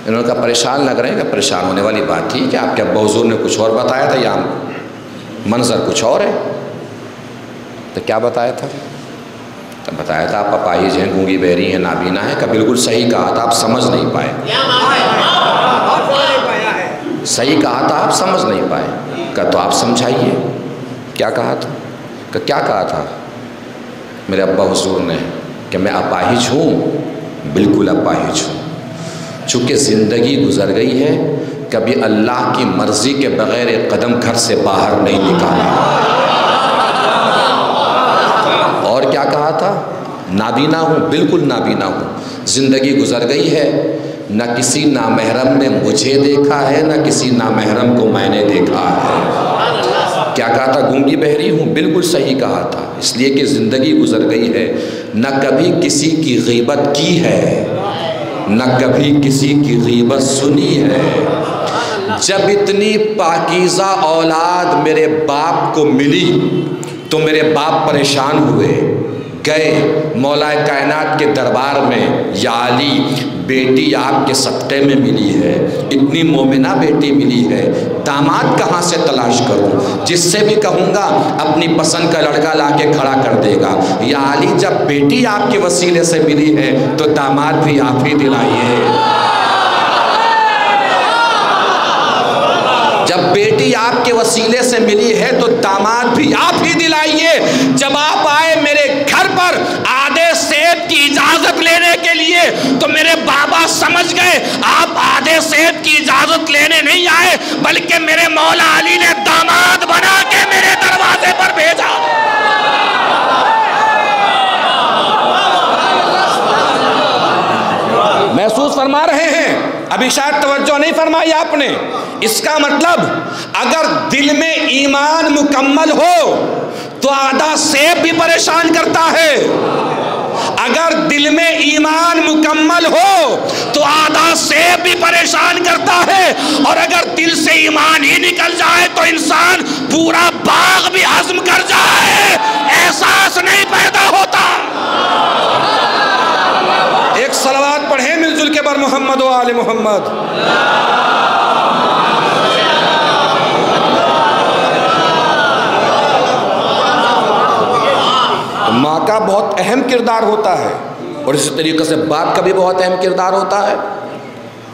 انہوں نے کہا پریشان لگ رہے ہیں؟ کہ پریشان ہونے والی بات تھی کہ آپ کے ابا حضور نے کچھ اور بتایا تھا یا منظر کچھ اور ہے؟ تو کیا بتایا تھا؟ تو بتایا تھا آپ اپاہج ہیں، گونگی بہری ہیں، نابینا ہے۔ کہ بالکل صحیح کہا تھا، آپ سمجھ نہیں پائے۔ صحیح کہا تھا، آپ سمجھ نہیں پائے۔ کہ تو آپ سمجھائیے کیا کہا تھا؟ کہ کیا کہا تھا میرے ابا حضور نے؟ کہ میں اپاہج ہوں، بالکل اپاہج ہوں، چونکہ زندگی گزر گئی ہے، کبھی اللہ کی مرضی کے بغیر ایک قدم گھر سے باہر نہیں نکالا۔ اور کیا کہا تھا؟ نابینا ہوں، بالکل نابینا ہوں، زندگی گزر گئی ہے، نہ کسی نامحرم نے مجھے دیکھا ہے، نہ کسی نامحرم کو میں نے دیکھا ہے۔ کیا کہا تھا؟ گونگی بہری ہوں، بالکل صحیح کہا تھا، اس لیے کہ زندگی گزر گئی ہے، نہ کبھی کسی کی غیبت کی ہے، نہ کبھی کسی کی غیبت سنی ہے۔ جب اتنی پاکیزہ اولاد میرے باپ کو ملی تو میرے باپ پریشان ہوئے، گئے مولا کائنات کے دربار میں، یا علی بیٹی آپ کے صدقے میں ملی ہے، اتنی مومنہ بیٹی ملی ہے، داماد کہاں سے تلاش کروں؟ جس سے بھی کہوں گا اپنی پسند کا لڑکا لا کے کھڑا کر دے گا۔ یا علی جب بیٹی آپ کے وسیلے سے ملی ہے تو داماد بھی آپ ہی دلائیے۔ جب بیٹی آپ کے وسیلے سے ملی ہے تو داماد بھی آپ ہی دلائیے۔ جب آپ آئے میرے گھر پر آدھے سیب کی اجازت لینے کے لیے تو میرے بابا سمجھ گئے آپ آدھے سیب کی اجازت لینے نہیں آئے، بلکہ میرے مولا علی نے داماد بنا کے میرے دروازے پر بھیجا۔ فرما رہے ہیں، ابھی شاید توجہ نہیں فرمائی آپ نے، اس کا مطلب اگر دل میں ایمان مکمل ہو تو آدھا سیب بھی پریشان کرتا ہے، اگر دل میں ایمان مکمل ہو تو آدھا سیب بھی پریشان کرتا ہے، اور اگر دل سے ایمان ہی نکل جائے تو انسان پورا باغ بھی ہضم کر جائے، احساس نہیں پیدا ہوتا۔ ایک صلوات پڑھیں مل جل کے بر محمد و آل محمد۔ ماں کا بہت اہم کردار ہوتا ہے، اور اسی طریقے سے باپ کا بھی بہت اہم کردار ہوتا ہے،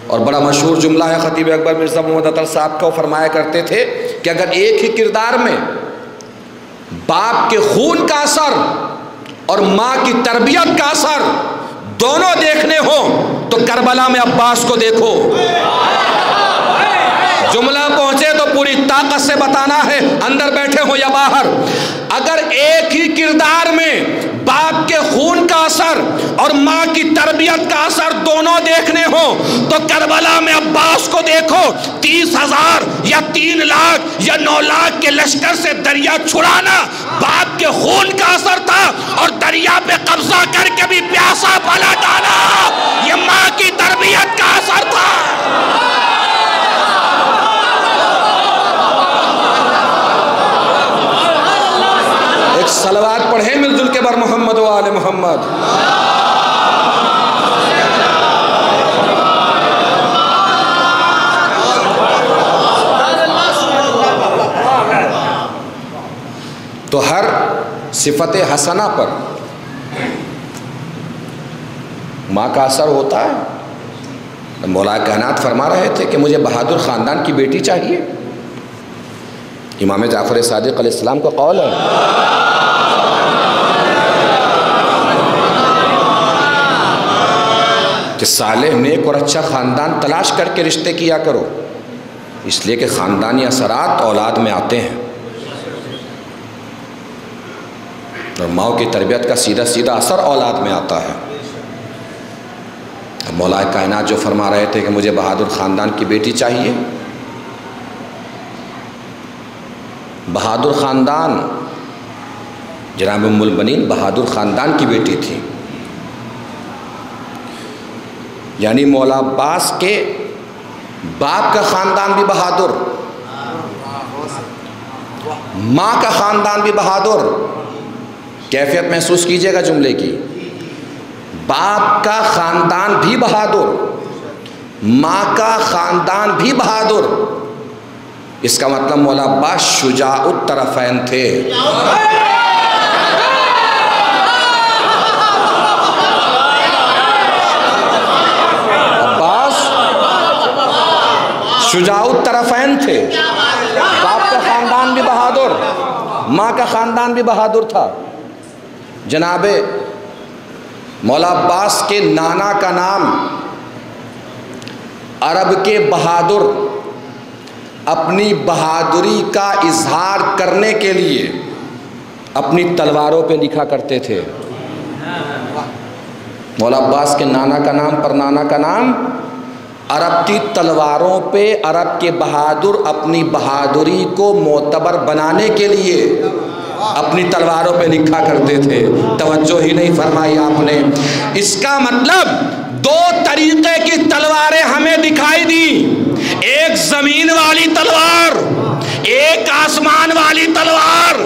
اور بڑا مشہور جملہ ہے خطیب اکبر مرزا محمد اطہر صاحب کا، وہ فرمایا کرتے تھے کہ اگر ایک ہی کردار میں باپ کے خون کا اثر اور ماں کی تربیت کا اثر دونوں دیکھنے ہوں تو کربلا میں عباس کو دیکھو۔ جملہ پہنچے تو پوری طاقت سے بتانا ہے، اندر بیٹھے ہو یا باہر۔ اگر ایک ہی کردار میں باپ کے خون کا اثر اور ماں کی تربیت کا اثر دونوں دیکھنے ہوں تو کربلا میں عباس کو دیکھو، 30,000 یا 3 لاکھ یا 9 لاکھ کے لشکر سے دریا چھڑانا باپ کے خون کا اثر تھا، اور دریا پہ قبضہ کر کے بھی پیاسا پلٹ آنا یہ ماں کی تربیت کا اثر تھا۔ ایک صلوات پڑھیں مل جل کے بر محمد و آل محمد۔ تو ہر صفت حسنہ پر ماں کا اثر ہوتا ہے۔ مولا کائنات فرما رہے تھے کہ مجھے بہادر خاندان کی بیٹی چاہیے، امام جعفر صادق علیہ السلام کا قول ہے۔ کہ صالح نیک اور اچھا خاندان تلاش کر کے رشتے کیا کرو، اس لیے کہ خاندانی اثرات اولاد میں آتے ہیں، اور ماں کی تربیت کا سیدھا سیدھا اثر اولاد میں آتا ہے۔ مولا کائنات جو فرما رہے تھے کہ مجھے بہادر خاندان کی بیٹی چاہیے، بہادر خاندان جناب ام البنین بہادر خاندان کی بیٹی تھی، یعنی مولا عباس کے باپ کا خاندان بھی بہادر، ماں کا خاندان بھی بہادر۔ کیفیت محسوس کیجئے گا جملے کی، باپ کا خاندان بھی بہادر، ماں کا خاندان بھی بہادر، اس کا مطلب مولا عباس شجاع الطرفین تھے۔ عباس شجاع الطرفین تھے، باپ کا خاندان بھی بہادر، ماں کا خاندان بھی بہادر تھا۔ جناب مولا عباس کے نانا کا نام عرب کے بہادر اپنی بہادری کا اظہار کرنے کے لیے اپنی تلواروں پہ لکھا کرتے تھے۔ مولا عباس کے نانا کا نام پر نانا کا نام عرب کی تلواروں پہ عرب کے بہادر اپنی بہادری کو معتبر بنانے کے لیے اپنی تلواروں پہ لکھا کرتے تھے۔ توجہ ہی نہیں فرمائی آپ نے۔ اس کا مطلب دو طریقے کی تلواریں ہمیں دکھائی دی، ایک زمین والی تلوار، ایک آسمان والی تلوار۔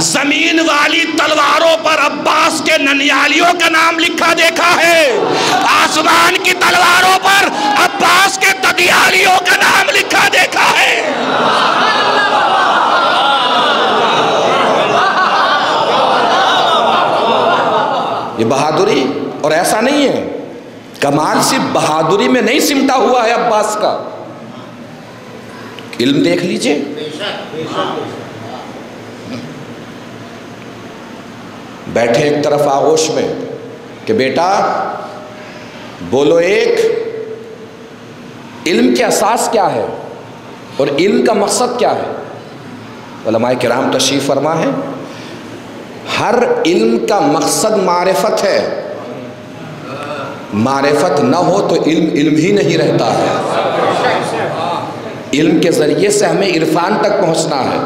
زمین والی تلواروں پر عباس کے ننیالیوں کا نام لکھا دیکھا ہے، آسمان کی تلواروں پر عباس کے ددیالیوں کا نام لکھا دیکھا ہے۔ یہ بہادری، اور ایسا نہیں ہے کمال صرف بہادری میں نہیں سمٹا ہوا ہے عباس کا، علم دیکھ لیجئے۔ بیٹھے ایک طرف آغوش میں کہ بیٹا بولو ایک، علم کے اساس کیا ہے اور علم کا مقصد کیا ہے؟ علماء کرام تشریف فرما ہے، ہر علم کا مقصد معرفت ہے، معرفت نہ ہو تو علم ہی نہیں رہتا ہے۔ علم کے ذریعے سے ہمیں عرفان تک پہنچنا ہے،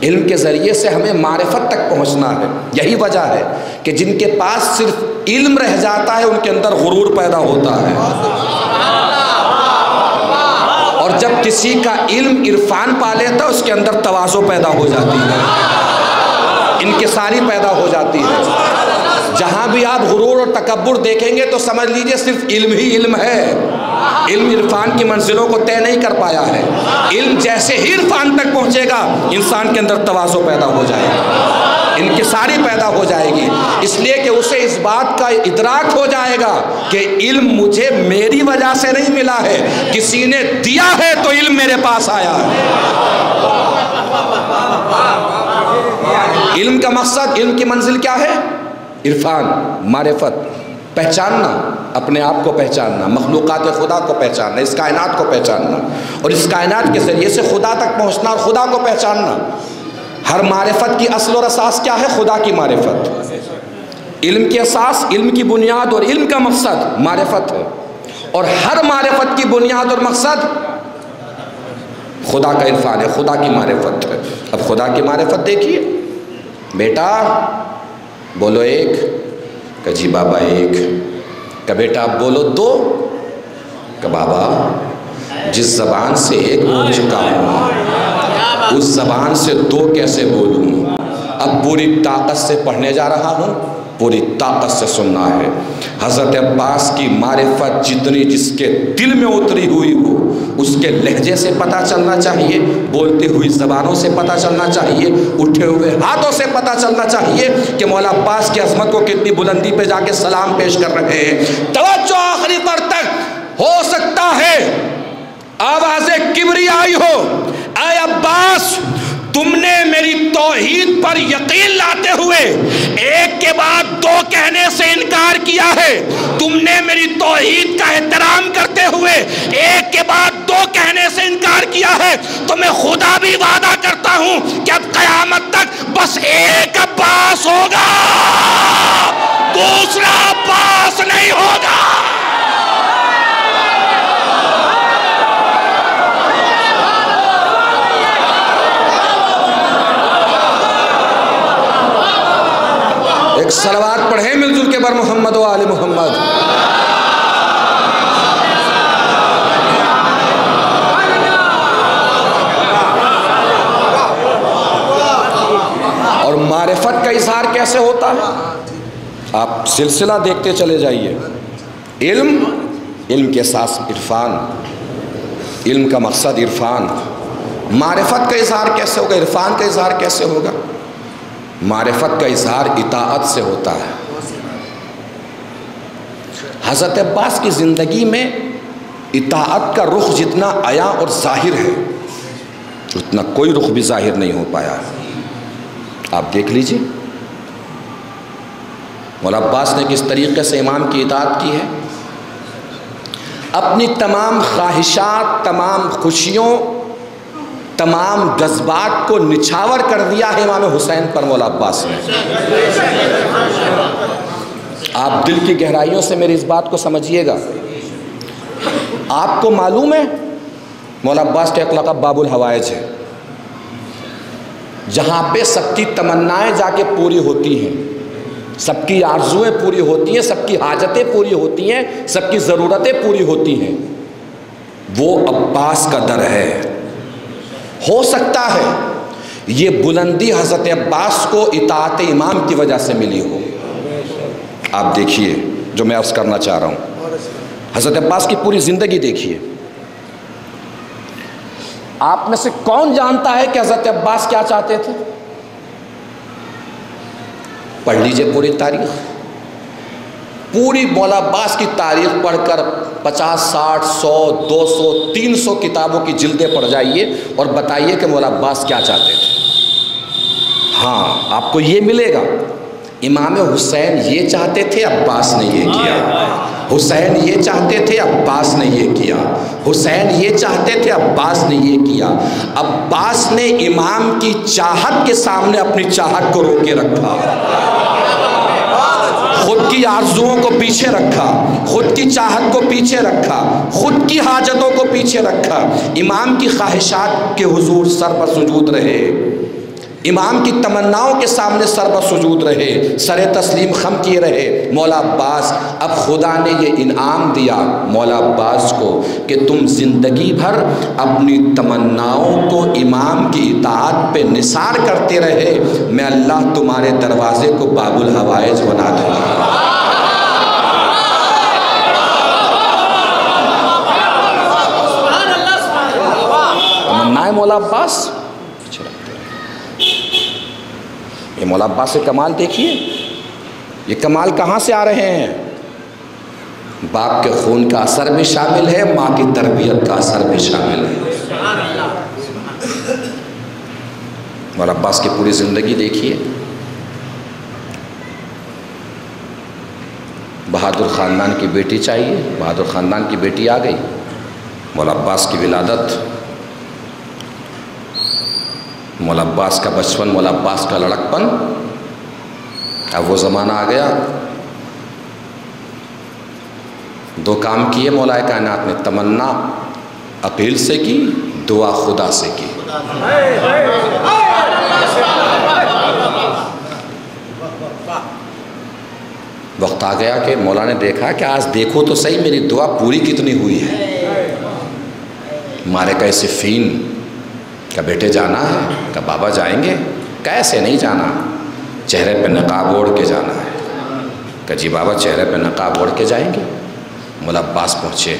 علم کے ذریعے سے ہمیں معرفت تک پہنچنا ہے۔ یہی وجہ ہے کہ جن کے پاس صرف علم رہ جاتا ہے ان کے اندر غرور پیدا ہوتا ہے، اور جب کسی کا علم عرفان پا لیتا ہے اس کے اندر تواضع پیدا ہو جاتی ہے، انکساری پیدا ہو جاتی ہے۔ جہاں بھی آپ غرور اور تکبر دیکھیں گے تو سمجھ لیجئے صرف علم ہی علم ہے، علم عرفان کی منزلوں کو طے نہیں کر پایا ہے۔ علم جیسے ہی عرفان تک پہنچے گا انسان کے اندر تواضع پیدا ہو جائے گا، انکساری پیدا ہو جائے گی، اس لیے کہ اسے اس بات کا ادراک ہو جائے گا کہ علم مجھے میری وجہ سے نہیں ملا ہے، کسی نے دیا ہے تو علم میرے پاس آیا ہے۔ علم کا مقصد، علم کی منزل کیا ہے؟ عرفان، معرفت، پہچاننا، اپنے آپ کو پہچاننا، مخلوقات خدا کو پہچاننا، اس کائنات کو پہچاننا، اور اس کائنات کے ذریعے سے خدا تک پہنچنا اور خدا کو پہچاننا۔ ہر معرفت کی اصل اور اساس کیا ہے؟ خدا کی معرفت۔ علم کی اساس، علم کی بنیاد اور علم کا مقصد معرفت ہے، اور ہر معرفت کی بنیاد اور مقصد خدا کا عرفان ہے، خدا کی معرفت ہے۔ اب خدا کی معرفت دیکھیے، بیٹا بولو ایک، کہ جی بابا ایک، کہ بیٹا آپ بولو دو، کہ بابا جس زبان سے ایک بول چکا ہوں اس زبان سے دو کیسے بولوں؟ اب پوری طاقت سے پڑھنے جا رہا ہوں، پوری طاقت سے سننا ہے۔ حضرت عباس کی معرفت جتنی جس کے دل میں اتری ہوئی ہو اس کے لہجے سے پتہ چلنا چاہیے، بولتے ہوئی زبانوں سے پتہ چلنا چاہیے، اٹھے ہوئے ہاتھوں سے پتہ چلنا چاہیے کہ مولا عباس کی عظمت کو کتنی بلندی پہ جا کے سلام پیش کر رہے ہیں۔ توجہ آخری پر تک، ہو سکتا ہے آواز کبریائی ہو، اے عباس تم نے میری توحید پر یقین لاتے ہوئے ایک کے بعد دو کہنے سے انکار کیا ہے، تم نے میری توحید کا احترام کرتے ہوئے ایک کے بعد دو کہنے سے انکار کیا ہے، تو میں خدا بھی وعدہ کرتا ہوں کہ اب قیامت تک بس ایک عباس ہوگا، دوسرا عباس نہیں ہوگا۔ ایک صلوات پڑھیں مل جل کے بر محمد و آل محمد۔ اور معرفت کا اظہار کیسے ہوتا ہے؟ آپ سلسلہ دیکھتے چلے جائیے۔ علم کے اساس عرفان، علم کا مقصد عرفان۔ معرفت کا اظہار کیسے ہوگا؟ عرفان کا اظہار کیسے ہوگا؟ معرفت کا اظہار اطاعت سے ہوتا ہے۔ حضرت عباس کی زندگی میں اطاعت کا رخ جتنا عیاں اور ظاہر ہے اتنا کوئی رخ بھی ظاہر نہیں ہو پایا۔ آپ دیکھ لیجئے مولا عباس نے کس طریقے سے امام کی اطاعت کی ہے، اپنی تمام خواہشات، تمام خوشیوں، تمام جذبات کو نچھاور کر دیا ہے امام حسین پر مولا عباس نے۔ آپ دل کی گہرائیوں سے میری اس بات کو سمجھیے گا۔ آپ کو معلوم ہے مولا عباس کا ایک لقب باب الحوائج ہے، جہاں پہ سب کی تمنائیں جا کے پوری ہوتی ہیں، سب کی آرزویں پوری ہوتی ہیں، سب کی حاجتیں پوری ہوتی ہیں، سب کی ضرورتیں پوری ہوتی ہیں، وہ عباس کا در ہے۔ ہو سکتا ہے یہ بلندی حضرت عباس کو اطاعت امام کی وجہ سے ملی ہو۔ آپ دیکھیے جو میں عرض کرنا چاہ رہا ہوں، حضرت عباس کی پوری زندگی دیکھیے۔ آپ میں سے کون جانتا ہے کہ حضرت عباس کیا چاہتے تھے؟ پڑھ لیجئے پوری تاریخ، پوری مولا عباس کی تاریخ پڑھ کر 50، 60، 100، 200، 300 کتابوں کی جلدیں پڑھ جائیے اور بتائیے کہ مولا عباس کیا چاہتے تھے۔ ہاں آپ کو یہ ملے گا، امام حسین یہ چاہتے تھے، عباس نے یہ کیا، حسین یہ چاہتے تھے، عباس نے یہ کیا، حسین یہ چاہتے تھے، عباس نے یہ کیا۔ عباس نے امام کی چاہت کے سامنے اپنی چاہت کو روکے رکھا، خود کی آرزوؤں کو پیچھے رکھا، خود کی چاہت کو پیچھے رکھا، خود کی حاجتوں کو پیچھے رکھا، امام کی خواہشات کے حضور سر پر سجود رہے، امام کی تمناؤں کے سامنے سر پر سجود رہے، سر تسلیم خم کیے رہے۔ مولا عباس، اب خدا نے یہ انعام دیا مولا عباس کو کہ تم زندگی بھر اپنی تمناؤں کو امام کی اطاعت پہ نثار کرتے رہے، میں اللہ تمہارے دروازے کو باب الحوائج بنا دوں گا۔ تمنائے مولا عباس، یہ مولا عباس کے کمال دیکھیے، یہ کمال کہاں سے آ رہے ہیں؟ باپ کے خون کا اثر بھی شامل ہے، ماں کی تربیت کا اثر بھی شامل ہے۔ مولا عباس کی پوری زندگی دیکھیے، بہادر خاندان کی بیٹی چاہیے، بہادر خاندان کی بیٹی آ گئی، مولا عباس کی ولادت، مولا عباس کا بچپن، مولا عباس کا لڑکپن، اب وہ زمانہ آ گیا۔ دو کام کیے مولا کائنات نے، تمنا عقیل سے کی، دعا خدا سے کی۔ وقت آ گیا کہ مولا نے دیکھا کہ آج دیکھو تو صحیح میری دعا پوری کتنی ہوئی ہے۔ مارے کا صفین کہ بیٹے جانا ہے، کہ بابا جائیں گے، کیسے نہیں جانا، چہرے پہ نقاب اوڑھ کے جانا ہے، کہ جی بابا چہرے پہ نقاب اوڑھ کے جائیں گے۔ مولا عباس پہنچے،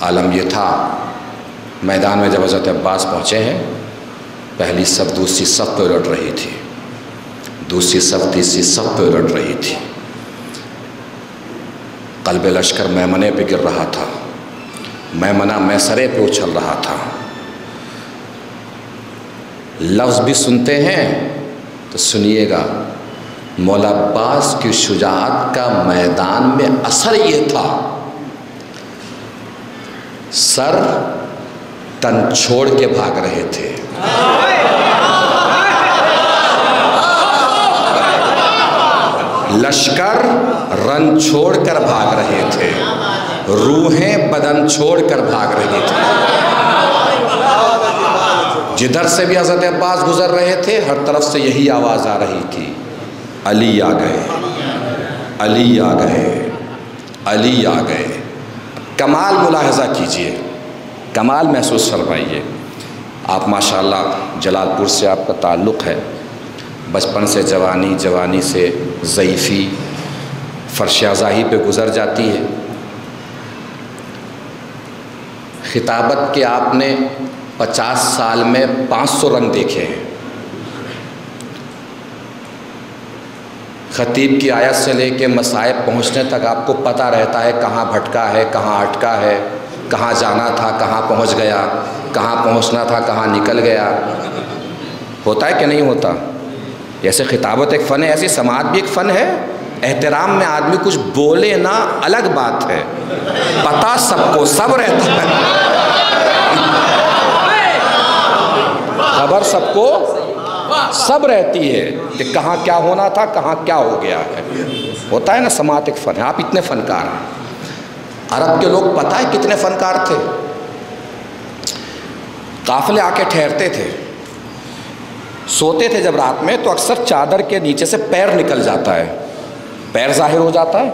عالم یہ تھا میدان میں جب حضرت عباس پہنچے ہیں، پہلی صف دوسری صف پہ الٹ رہی تھی، دوسری صف تیسری صف پہ الٹ رہی تھی، قلب لشکر میمنے پہ گر رہا تھا، میمنہ میسرے پہ اچھل رہا تھا۔ لفظ بھی سنتے ہیں تو سنیے گا، مولا عباس کی شجاعت کا میدان میں اثر یہ تھا، سر تن چھوڑ کے بھاگ رہے تھے، لشکر رن چھوڑ کر بھاگ رہے تھے، روحیں بدن چھوڑ کر بھاگ رہی تھی۔ جدھر سے بھی حضرت عباس گزر رہے تھے، ہر طرف سے یہی آواز آ رہی تھی، علی آ گئے، علی آ گئے، علی آ گئے۔ کمال ملاحظہ کیجئے، کمال محسوس فرمائیے۔ آپ ماشاءاللہ جلال پور سے آپ کا تعلق ہے، بچپن سے جوانی، جوانی سے ضعیفی، فرش ازاہی پہ گزر جاتی ہے۔ خطابت کے آپ نے 50 سال میں 500 رنگ دیکھے ہیں۔ خطیب کی آیت سے لے کے مصائب پہنچنے تک آپ کو پتہ رہتا ہے کہاں بھٹکا ہے، کہاں اٹکا ہے، کہاں جانا تھا، کہاں پہنچ گیا، کہاں پہنچنا تھا، کہاں نکل گیا۔ ہوتا ہے کہ نہیں ہوتا؟ جیسے خطابت ایک فن ہے، ایسی سماعت بھی ایک فن ہے۔ احترام میں آدمی کچھ بولے نہ الگ بات ہے، پتہ سب کو سب رہتا ہے، خبر سب کو سب رہتی ہے کہ کہاں کیا ہونا تھا، کہاں کیا ہو گیا ہے۔ ہوتا ہے نا، سماعت ایک فن ہے۔ آپ اتنے فنکار ہیں، عرب کے لوگ پتہ ہے کتنے فنکار تھے؟ قافلے آ کے ٹھہرتے تھے، سوتے تھے جب رات میں تو اکثر چادر کے نیچے سے پیر نکل جاتا ہے، پیر ظاہر ہو جاتا ہے۔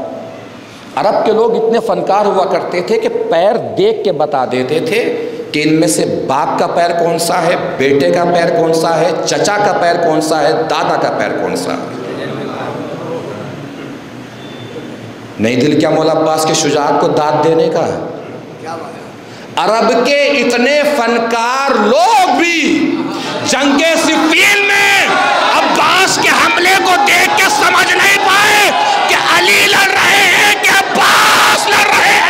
عرب کے لوگ اتنے فنکار ہوا کرتے تھے کہ پیر دیکھ کے بتا دیتے تھے کہ ان میں سے باپ کا پیر کون سا ہے، بیٹے کا پیر کون سا ہے، چچا کا پیر کون سا ہے، دادا کا پیر کون سا ہے۔ نہیں دل کیا مولا عباس کے شجاعت کو داد دینے کا؟ عرب کے اتنے فنکار لوگ بھی جنگ صفین میں عباس کے حملے کو دیکھ کے سمجھ نہیں پائے کہ علی لڑ رہے ہیں کہ عباس لڑ رہے ہیں۔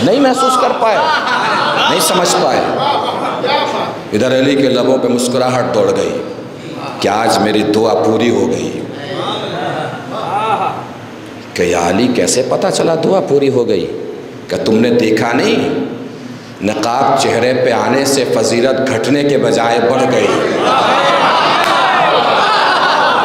نہیں محسوس کر پائے، نہیں سمجھ پائے۔ ادھر علی کے لبوں پہ مسکراہٹ دوڑ گئی کہ آج میری دعا پوری ہو گئی۔ کہ یا علی کیسے پتہ چلا دعا پوری ہو گئی؟ کہ تم نے دیکھا نہیں نقاب چہرے پہ آنے سے فضیلت گھٹنے کے بجائے بڑھ گئی؟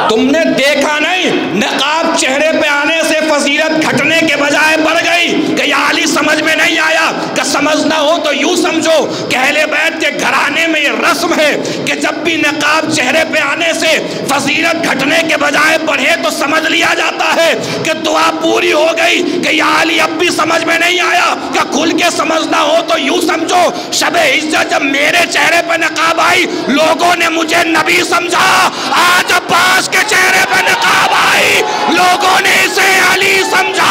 تم نے دیکھا نہیں نقاب چہرے پہ آنے سے فضیلت گھٹنے کے بجائے بڑھ گئی؟ کہ یا علی سمجھ میں نہیں آیا؟ کہ سمجھنا ہو تو یوں سمجھو کہ اہل بیت کے گھرانے میں یہ رسم ہے کہ جب بھی نقاب چہرے پہ آنے سے فضیلت گھٹنے کے بجائے بڑھے تو سمجھ لیا جاتا ہے کہ دعا پوری ہو گئی۔ کہ یا علی اب بھی سمجھ میں نہیں آیا؟ کہ کھل کے سمجھنا ہو تو یوں سمجھو شب عزت جب میرے چہرے پہ نقاب آئی لوگوں نے مجھے نبی سمجھا، آج عباس کے چہرے پہ نقاب آئی لوگوں نے اسے علی سمجھا۔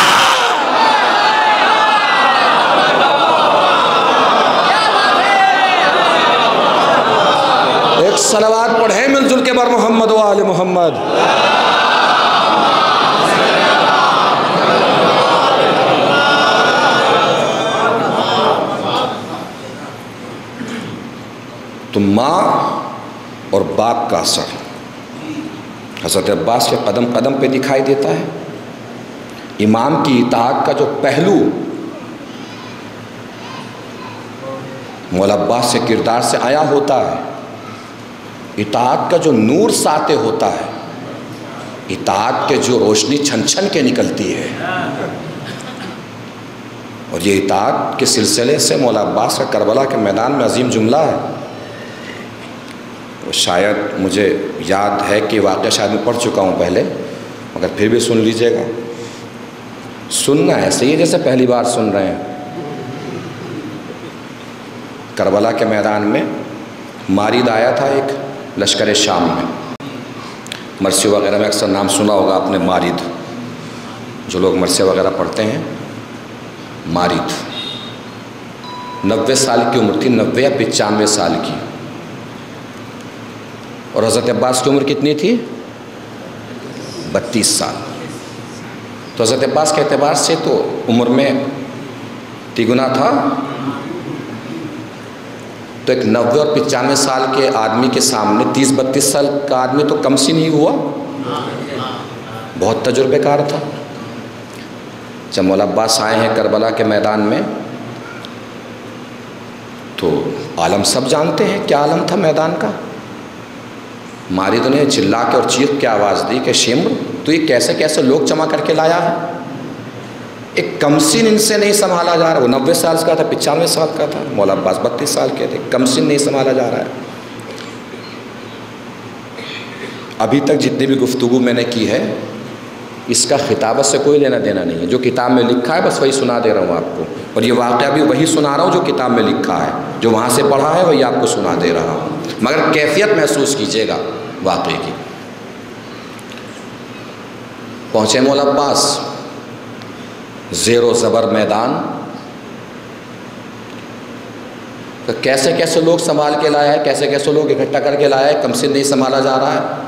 ایک صلوات پڑھیں مل جل کے بر محمد و آل محمد۔ تو ماں اور باپ کا اثر حضرت عباس کے قدم قدم پہ دکھائی دیتا ہے۔ امام کی اطاعت کا جو پہلو مولا عباس سے کردار سے آیا ہوتا ہے، اطاعت کا جو نور ساتے ہوتا ہے، اطاعت کے جو روشنی چھن چھن کے نکلتی ہے، اور یہ اطاعت کے سلسلے سے مولا عباس کا کربلا کے میدان میں عظیم جملہ ہے۔ شاید مجھے یاد ہے کہ واقعہ شاید میں پڑھ چکا ہوں پہلے، مگر پھر بھی سن لیجئے گا۔ سننا ایسے ہی جیسے پہلی بار سن رہے ہیں۔ کربلا کے میدان میں مارد آیا تھا ایک لشکر شام میں، مرثی وغیرہ میں اکثر نام سنا ہوگا آپ نے، مارد، جو لوگ مرثی وغیرہ پڑھتے ہیں، مارد 90 سال کی عمر تھی، 90 یا 95 سال کی، اور حضرت عباس کی عمر کتنی تھی؟ 32 سال۔ تو حضرت عباس کے اعتبار سے تو عمر میں تیگنا تھا، تو ایک 90 اور 95 سال کے آدمی کے سامنے 30-32 سال کا آدمی تو کم سی نہیں ہوا، بہت تجربے کار تھا۔ جب مولا عباس آئے ہیں کربلا کے میدان میں تو عالم سب جانتے ہیں کیا عالم تھا میدان کا۔ مارد نے چلا کے اور چیخ کے آواز دی کہ شمر تو یہ کیسے کیسے لوگ جمع کر کے لایا ہے، ایک کمسن ان سے نہیں سنبھالا جا رہا۔ وہ 90 سال کا تھا، 95 سال کا تھا، مولا عباس 32 سال کے تھے، کمسن نہیں سنبھالا جا رہا ہے۔ ابھی تک جتنی بھی گفتگو میں نے کی ہے اس کا خطابت سے کوئی لینا دینا نہیں ہے، جو کتاب میں لکھا ہے بس وہی سنا دے رہا ہوں آپ کو، اور یہ واقعہ بھی وہی سنا رہا ہوں جو کتاب میں لکھا ہے، جو وہاں سے پڑھا ہے وہی آپ کو سنا دے رہا ہوں، مگر کیفیت محسوس کیجیے گا واقعے کی۔ پہنچے مولا عباس زیر و زبر میدان، تو کیسے کیسے لوگ سنبھال کے لایا ہے، کیسے کیسے لوگ اکٹھا کر کے لایا ہے، کمسن نہیں سنبھالا جا رہا ہے۔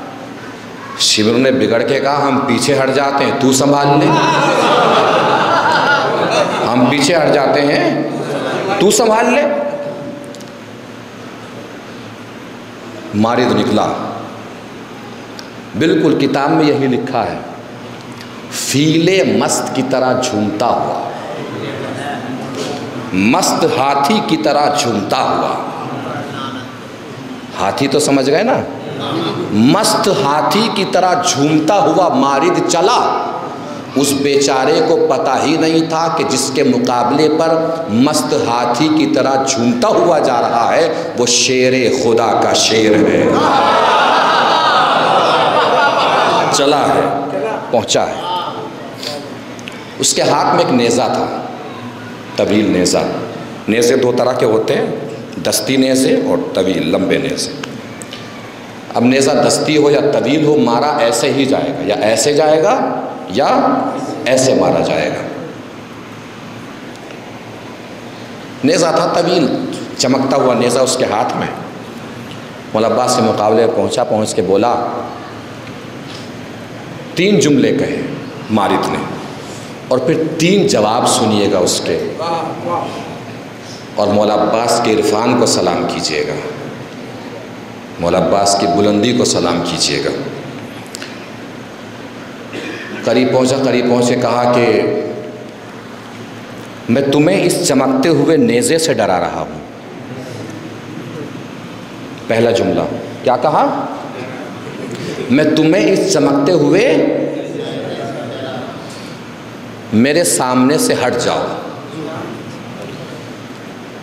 شمر نے بگڑ کے کہا ہم پیچھے ہٹ جاتے ہیں، تو سنبھال لے، ہم پیچھے ہٹ جاتے ہیں، تو سنبھال لے۔ مارد نکلا، بالکل کتاب میں یہی لکھا ہے، فیلے مست کی طرح جھومتا ہوا، مست ہاتھی کی طرح جھومتا ہوا۔ ہاتھی تو سمجھ گئے نا، مست ہاتھی کی طرح جھومتا ہوا مارد چلا۔ اس بیچارے کو پتہ ہی نہیں تھا کہ جس کے مقابلے پر مست ہاتھی کی طرح جھومتا ہوا جا رہا ہے وہ شیر خدا کا شیر ہے۔ چلا ہے، پہنچا ہے، اس کے ہاتھ میں ایک نیزہ تھا، طویل نیزہ۔ نیزے دو طرح کے ہوتے ہیں، دستی نیزے اور طویل لمبے نیزے۔ اب نیزہ دستی ہو یا طویل ہو، مارا ایسے ہی جائے گا، یا ایسے جائے گا یا ایسے مارا جائے گا۔ نیزہ تھا طویل، چمکتا ہوا نیزہ اس کے ہاتھ میں۔ مولا عباس کے مقابلے پہنچا، پہنچ کے بولا، 3 جملے کہے مارد نے، اور پھر 3 جواب سنیے گا اس کے، اور مولا عباس کے عرفان کو سلام کیجیے گا، مولا عباس کی بلندی کو سلام کیجیے گا۔ قریب پہنچا، قریب پہنچ کے کہا کہ میں تمہیں اس چمکتے ہوئے نیزے سے ڈرا رہا ہوں. پہلا جملہ کیا کہا؟ میں تمہیں اس چمکتے ہوئے میرے سامنے سے ہٹ جاؤ.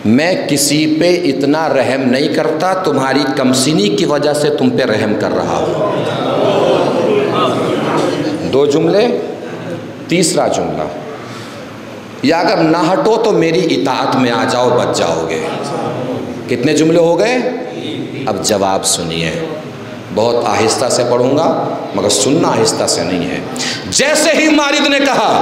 میں کسی پہ اتنا رحم نہیں کرتا، تمہاری کمسینی کی وجہ سے تم پہ رحم کر رہا ہوں. 2 جملے. تیسرا جملہ، یا اگر نہ ہٹو تو میری اطاعت میں آ جاؤ، بچ جاؤ گے. کتنے جملے ہو گئے؟ اب جواب سنیے. بہت آہستہ سے پڑھوں گا مگر سننا آہستہ سے نہیں ہے. جیسے ہی مارد نے کہا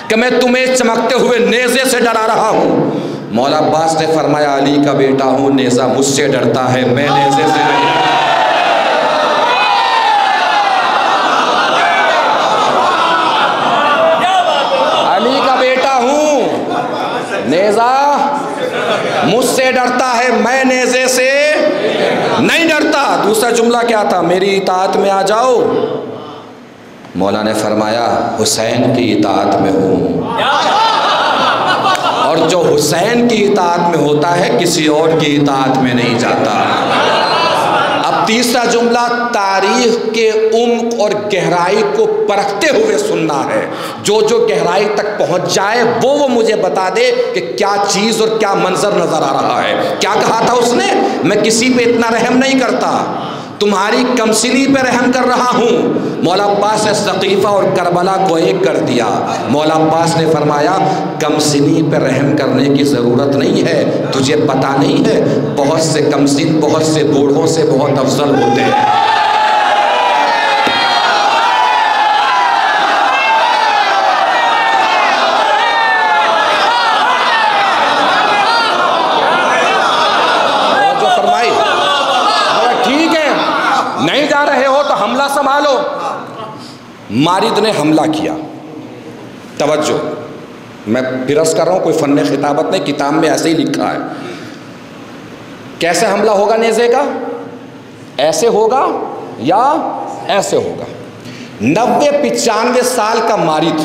کہ میں تمہیں چمکتے ہوئے نیزے سے ڈرا رہا ہوں، مولا عباس نے فرمایا علی کا بیٹا ہوں، نیزہ مجھ سے ڈرتا ہے، میں نیزے سے نہیں ڈرتا. علی کا بیٹا ہوں، نیزہ مجھ سے ڈرتا ہے، میں نیزے سے نہیں ڈرتا. دوسرا جملہ کیا تھا؟ میری اطاعت میں آ جاؤ. مولا نے فرمایا حسین کی اطاعت میں ہوں، اور جو حسین کی اطاعت میں ہوتا ہے کسی اور کی اطاعت میں نہیں جاتا. اب تیسرا جملہ تاریخ کے عمق اور گہرائی کو پرکھتے ہوئے سننا ہے. جو گہرائی تک پہنچ جائے وہ مجھے بتا دے کہ کیا چیز اور کیا منظر نظر آ رہا ہے. کیا کہا تھا اس نے؟ میں کسی پہ اتنا رحم نہیں کرتا، تمہاری کمسنی پہ رحم کر رہا ہوں. مولا عباس نے ثقیفہ اور کربلا کو ایک کر دیا. مولا عباس نے فرمایا کمسنی پہ رحم کرنے کی ضرورت نہیں ہے، تجھے پتہ نہیں ہے بہت سے کمسن بہت سے بوڑھوں سے بہت افضل ہوتے ہیں. نہیں جا رہے ہو تو حملہ سنبھالو. مارد نے حملہ کیا. توجہ، میں پھر عرض کر رہا ہوں، کوئی فن خطابت نہیں، کتاب میں ایسے ہی لکھا ہے. کیسے حملہ ہوگا نیزے کا؟ ایسے ہوگا یا ایسے ہوگا. 90-95 سال کا مارد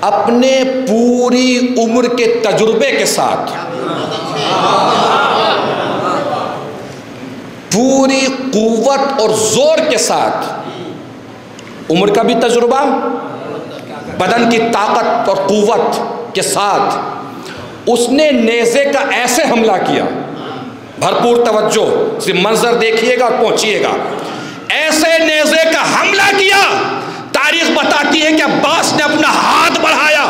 اپنے پوری عمر کے تجربے کے ساتھ، پوری قوت اور زور کے ساتھ، عمر کا بھی تجربہ، بدن کی طاقت اور قوت کے ساتھ اس نے نیزے کا ایسے حملہ کیا. بھرپور توجہ، صرف منظر دیکھیے گا اور پہنچیے گا. ایسے نیزے کا حملہ کیا، تاریخ بتاتی ہے کہ عباس نے اپنا ہاتھ بڑھایا،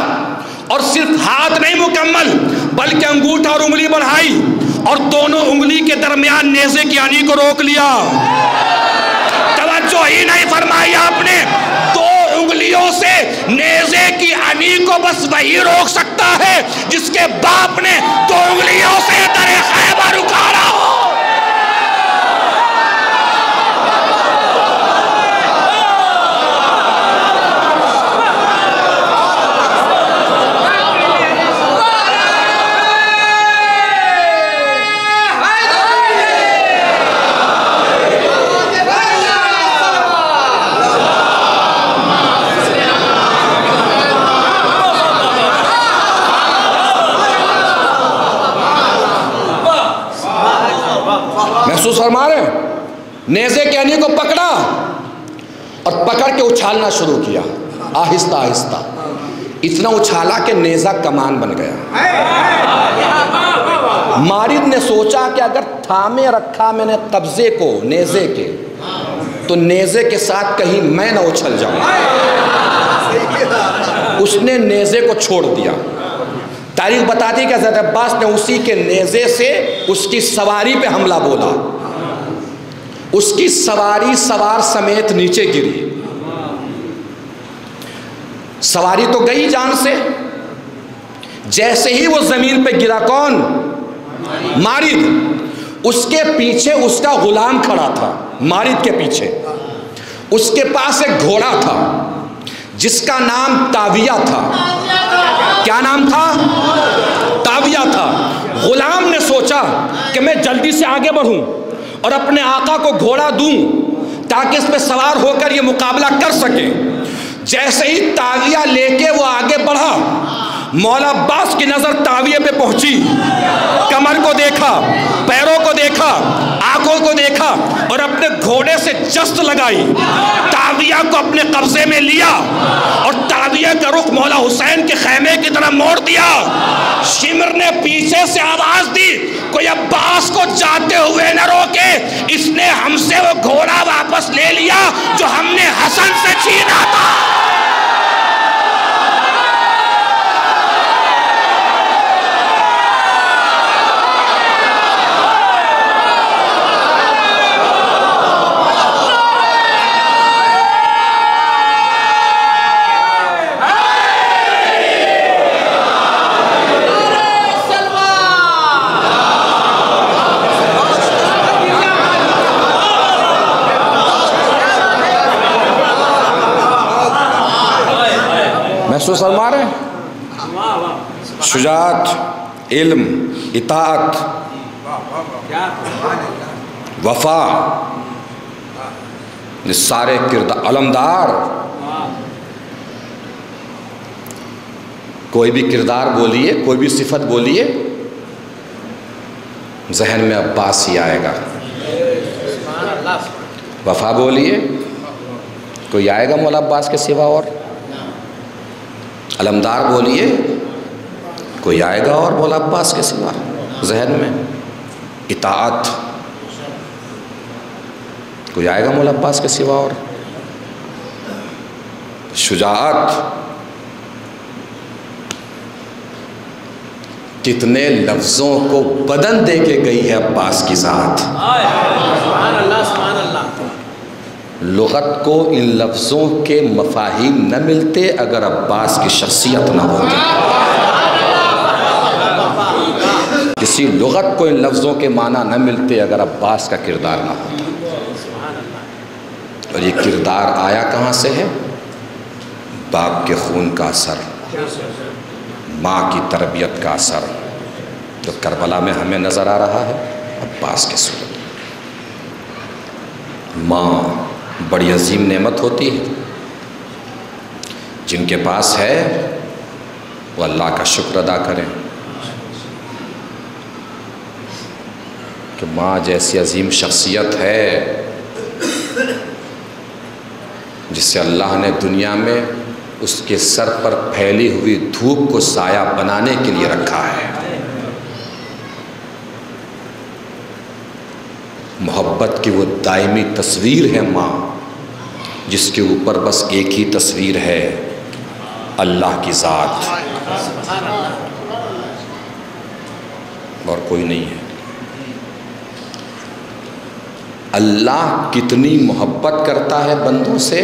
اور صرف ہاتھ نہیں مکمل بلکہ انگوٹھا اور انگلی بڑھائی، اور دونوں انگلی کے درمیان نیزے کی آنی کو روک لیا. توجہ ہی نہیں فرمائی آپ نے. 2 انگلیوں سے نیزے کی آنی کو بس وہی روک سکتا ہے جس کے باپ نے 2 انگلیوں سے در خیبر اکھاڑا ہو. محسوس فرما رہے ہیں؟ نیزے کی آنی کو پکڑا اور پکڑ کے اچھالنا شروع کیا، آہستہ آہستہ. اتنا اچھالا کہ نیزہ کمان بن گیا. مارد نے سوچا کہ اگر تھامے رکھا میں نے قبضے کو نیزے کے تو نیزے کے ساتھ کہیں میں نہ اچھل جاؤں. اس نے نیزے کو چھوڑ دیا. تاریخ بتاتی ہے کہ حضرت عباس نے اسی کے نیزے سے اس کی سواری پہ حملہ بولا. اس کی سواری سوار سمیت نیچے گری. سواری تو گئی جان سے. جیسے ہی وہ زمین پہ گرا، کون؟ مارد. اس کے پیچھے اس کا غلام کھڑا تھا. مارد کے پیچھے اس کے پاس ایک گھوڑا تھا جس کا نام تاویہ تھا. کیا نام تھا؟ تاویہ تھا. غلام نے سوچا کہ میں جلدی سے آگے بڑھوں اور اپنے آقا کو گھوڑا دوں تاکہ اس پہ سوار ہو کر یہ مقابلہ کر سکے. جیسے ہی تاویہ لے کے وہ آگے بڑھا، مولا عباس کی نظر تاویے پہ پہنچی، کمر کو دیکھا، پیروں کو دیکھا، آنکھوں کو دیکھا اور اپنے گھوڑے سے جست لگائی، تاویہ کو اپنے قبضے میں لیا اور تاویہ کا رخ مولا حسین کے خیمے کی طرف موڑ دیا۔ شمر نے پیچھے سے آواز دی، کوئی عباس کو جاتے ہوئے نہ روکے، اس نے ہم سے وہ گھوڑا واپس لے لیا جو ہم نے حسن سے چھینا تھا۔ محسوس فرما رہے ہیں؟ شجاعت، علم، اطاعت، وفا، یہ سارے کردار، علمدار، کوئی بھی کردار بولیے، کوئی بھی صفت بولیے، ذہن میں عباس ہی آئے گا۔ وفا بولیے، کوئی آئے گا مولا عباس کے سوا اور؟ علمدار بولیے، کوئی آئے گا اور مولا عباس کے سوا ذہن میں؟ اطاعت، کوئی آئے گا مولا عباس کے سوا اور؟ شجاعت، کتنے لفظوں کو بدل دے کے گئی ہے عباس کی ذات۔ لغت کو ان لفظوں کے مفاہیم نہ ملتے اگر عباس کی شخصیت نہ ہوتی، کسی لغت کو ان لفظوں کے معنی نہ ملتے اگر عباس کا کردار نہ ہوتا۔ اور یہ کردار آیا کہاں سے ہے؟ باپ کے خون کا اثر، ماں کی تربیت کا اثر جو کربلا میں ہمیں نظر آ رہا ہے عباس کے صورت۔ ماں بڑی عظیم نعمت ہوتی ہے، جن کے پاس ہے وہ اللہ کا شکر ادا کریں کہ ماں جیسی عظیم شخصیت ہے جسے اللہ نے دنیا میں اس کے سر پر پھیلی ہوئی دھوپ کو سایہ بنانے کے لیے رکھا ہے۔ محبت کی وہ دائمی تصویر ہے ماں، جس کے اوپر بس ایک ہی تصویر ہے، اللہ کی ذات، اور کوئی نہیں ہے۔ اللہ کتنی محبت کرتا ہے بندوں سے،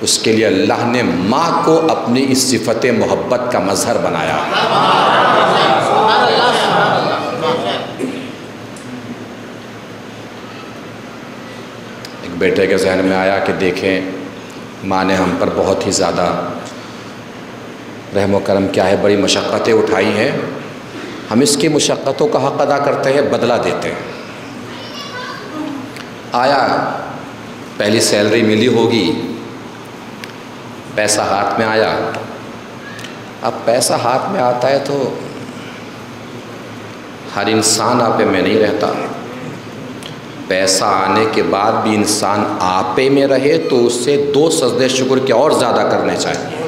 اس کے لیے اللہ نے ماں کو اپنی اس صفت محبت کا مظہر بنایا۔ بیٹے کے ذہن میں آیا کہ دیکھیں ماں نے ہم پر بہت ہی زیادہ رحم و کرم کیا ہے، بڑی مشقتیں اٹھائی ہیں، ہم اس کی مشقتوں کا حق ادا کرتے ہیں، بدلہ دیتے ہیں۔ آیا، پہلی سیلری ملی ہوگی، پیسہ ہاتھ میں آیا۔ اب پیسہ ہاتھ میں آتا ہے تو ہر انسان آپے میں نہیں رہتا، پیسہ آنے کے بعد بھی انسان آپے میں رہے تو اس سے 2 سجدے شکر کے اور زیادہ کرنے چاہیے۔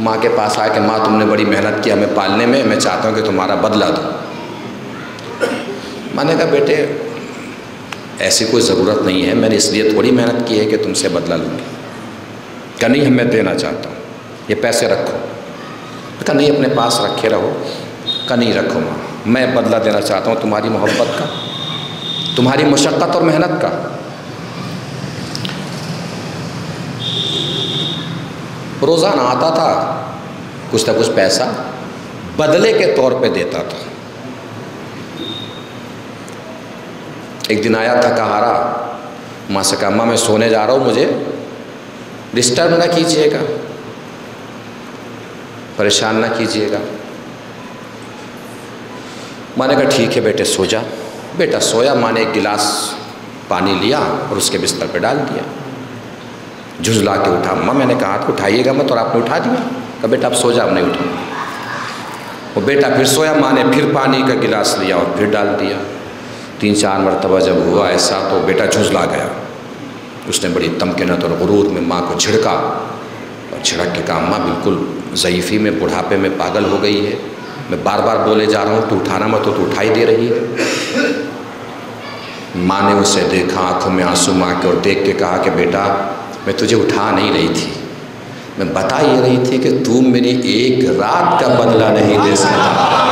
ماں کے پاس آئے کہ ماں تم نے بڑی محنت کی ہمیں پالنے میں، میں چاہتا ہوں کہ تمہارا بدلہ دو۔ میں نے کہا بیٹے ایسی کوئی ضرورت نہیں ہے، میں نے اس لیے تھوڑی محنت کی ہے کہ تم سے بدلہ لوں گی۔ کہا نہیں میں دینا چاہتا ہوں، یہ پیسے رکھو۔ کہا نہیں اپنے پاس رکھے رہو۔ کہا نہیں رکھو ماں، میں بدلہ دینا چاہتا ہوں تمہاری محبت کا، تمہاری مشقت اور محنت کا۔ روزانہ آتا تھا، کچھ نہ کچھ پیسہ بدلے کے طور پہ دیتا تھا۔ ایک دن آیا تھا کہارا، ماں سے کہا ماں میں سونے جا رہا ہوں، مجھے ڈسٹرب نہ کیجیے گا، پریشان نہ کیجیے گا۔ ماں نے کہا ٹھیک ہے بیٹے سو جا۔ بیٹا سویا، ماں نے ایک گلاس پانی لیا اور اس کے بستر پہ ڈال دیا. جھنجلا کے اٹھا. اماں میں نے کہا تو اٹھائیے گا مت اور آپ نے اٹھا دیا. کہا بیٹا اب سو جا, اب نہیں اٹھوں. وہ بیٹا پھر سویا. ماں نے پھر پانی کا گلاس لیا اور پھر ڈال دیا. 3-4 مرتبہ جب ہوا ایسا تو بیٹا جھنجلا گیا. اس نے بڑی تمکنت اور غرور میں ماں کو جھڑکا اور جھڑک کے کہا اماں بالکل ضعیفی میں, بڑھاپے میں پاگل ہو گئی ہے. میں بار بار بولے جا رہا ہوں تو اٹھانا مت, تو اٹھائی دے رہی ہے. ماں نے اسے دیکھا, آنکھوں میں آنسو ماں کے, اور دیکھ کے کہا کہ بیٹا میں تجھے اٹھا نہیں رہی تھی, میں بتا یہ رہی تھی کہ تو میری ایک رات کا بدلہ نہیں دے سکتا.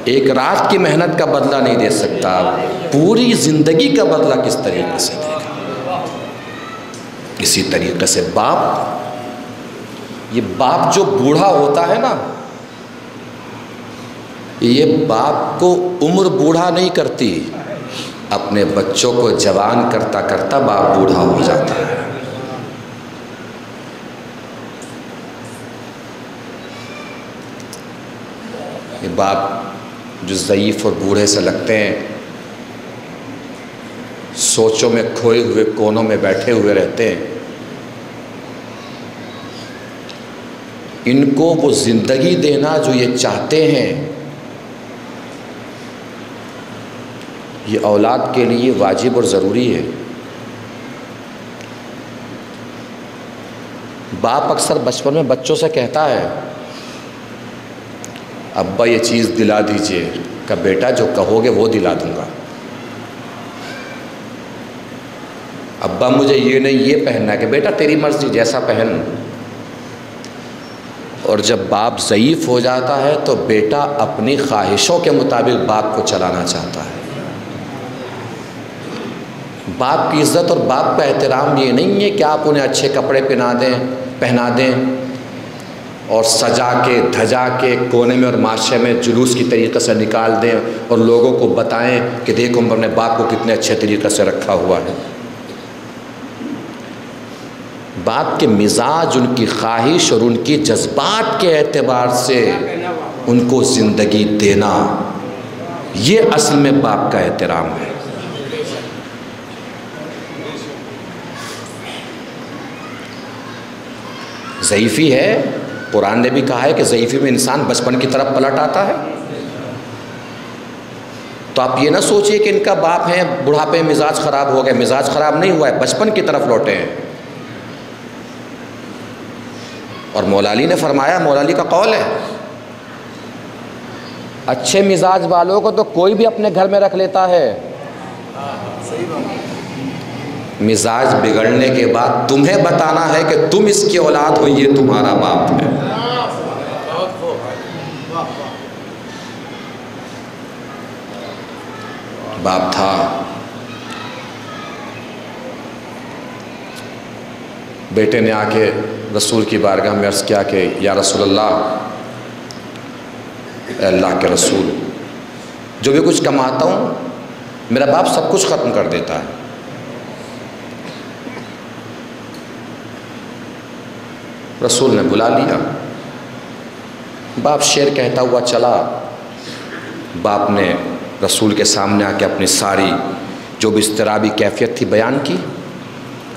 ایک رات کی محنت کا بدلہ نہیں دے سکتا, پوری زندگی کا بدلہ کس طریقے سے دے گا. اسی طریقے سے باپ, یہ باپ جو بوڑھا ہوتا ہے نا, یہ باپ کو عمر بوڑھا نہیں کرتی, اپنے بچوں کو جوان کرتا کرتا باپ بوڑھا ہو جاتا ہے. یہ باپ جو ضعیف اور بوڑھے سے لگتے ہیں, سوچوں میں کھوئے ہوئے کونوں میں بیٹھے ہوئے رہتے ہیں, ان کو وہ زندگی دینا جو یہ چاہتے ہیں, یہ اولاد کے لیے واجب اور ضروری ہے. باپ اکثر بچپن میں بچوں سے کہتا ہے ابا یہ چیز دلا دیجئے, کہ بیٹا جو کہو گے وہ دلا دوں گا. ابا مجھے یہ نہیں یہ پہننا ہے, کہ بیٹا تیری مرضی جیسا پہن. اور جب باپ ضعیف ہو جاتا ہے تو بیٹا اپنی خواہشوں کے مطابق باپ کو چلانا چاہتا ہے. باپ کی عزت اور باپ کا احترام یہ نہیں ہے کہ آپ انہیں اچھے کپڑے پہنا دیں اور سجا کے دھجا کے کونے میں اور معاشرے میں جلوس کی طریقے سے نکال دیں اور لوگوں کو بتائیں کہ دیکھو ہم نے باپ کو کتنے اچھے طریقے سے رکھا ہوا ہے. باپ کے مزاج, ان کی خواہش اور ان کی جذبات کے اعتبار سے ان کو زندگی دینا, یہ اصل میں باپ کا احترام ہے. ضعیفی ہے, قرآن نے بھی کہا ہے کہ ضعیفی میں انسان بچپن کی طرف پلٹ آتا ہے. تو آپ یہ نہ سوچئے کہ ان کا باپ ہے بڑھاپے میں مزاج خراب ہو گیا. مزاج خراب نہیں ہوا ہے, بچپن کی طرف لوٹے ہیں. اور مولا علی نے فرمایا, مولا علی کا قول ہے, اچھے مزاج والوں کو تو کوئی بھی اپنے گھر میں رکھ لیتا ہے, مزاج بگڑنے کے بعد تمہیں بتانا ہے کہ تم اس کی اولاد ہو, یہ تمہارا باپ ہے. باپ تھا, بیٹے نے آ کے رسول کی بارگاہ میں عرض کیا کہ یا رسول اللہ, اے اللہ کے رسول, جو بھی کچھ کماتا ہوں میرا باپ سب کچھ ختم کر دیتا ہے. رسول نے بلا لیا. باپ شعر کہتا ہوا چلا. باپ نے رسول کے سامنے آ کے اپنی ساری جو بھی اضطرابی کیفیت تھی بیان کی.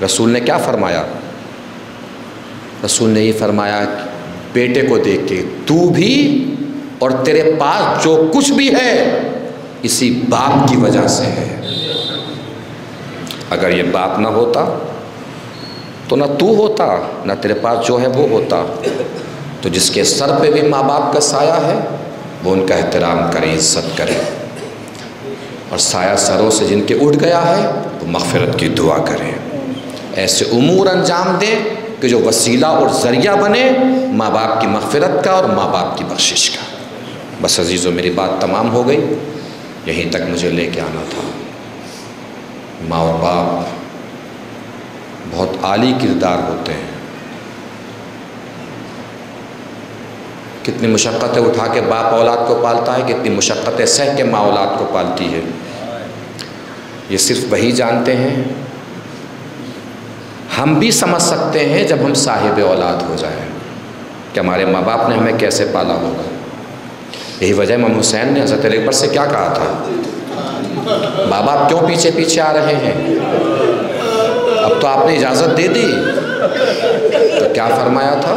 رسول نے کیا فرمایا؟ رسول نے یہ فرمایا بیٹے کو دیکھ کے, تو بھی اور تیرے پاس جو کچھ بھی ہے اسی باپ کی وجہ سے ہے. اگر یہ باپ نہ ہوتا تو نہ تو ہوتا, نہ تیرے پاس جو ہے وہ ہوتا. تو جس کے سر پہ بھی ماں باپ کا سایہ ہے وہ ان کا احترام کریں, عزت کریں, اور سایہ سروں سے جن کے اٹھ گیا ہے وہ مغفرت کی دعا کریں. ایسے امور انجام دیں کہ جو وسیلہ اور ذریعہ بنے ماں باپ کی مغفرت کا اور ماں باپ کی بخشش کا. بس عزیزو میری بات تمام ہو گئی, یہیں تک مجھے لے کے آنا تھا. ماں اور باپ بہت عالی کردار ہوتے ہیں. کتنی مشقتیں اٹھا کے باپ اولاد کو پالتا ہے, کتنی مشقتیں سہ کے ماں اولاد کو پالتی ہے. یہ صرف وہی جانتے ہیں. ہم بھی سمجھ سکتے ہیں جب ہم صاحب اولاد ہو جائیں کہ ہمارے ماں باپ نے ہمیں کیسے پالا ہوگا. یہی وجہ امام حسین نے حضرت علی اکبر سے کیا کہا تھا؟ بابا آپ کیوں پیچھے پیچھے آ رہے ہیں؟ اب تو آپ نے اجازت دے دی۔ تو کیا فرمایا تھا؟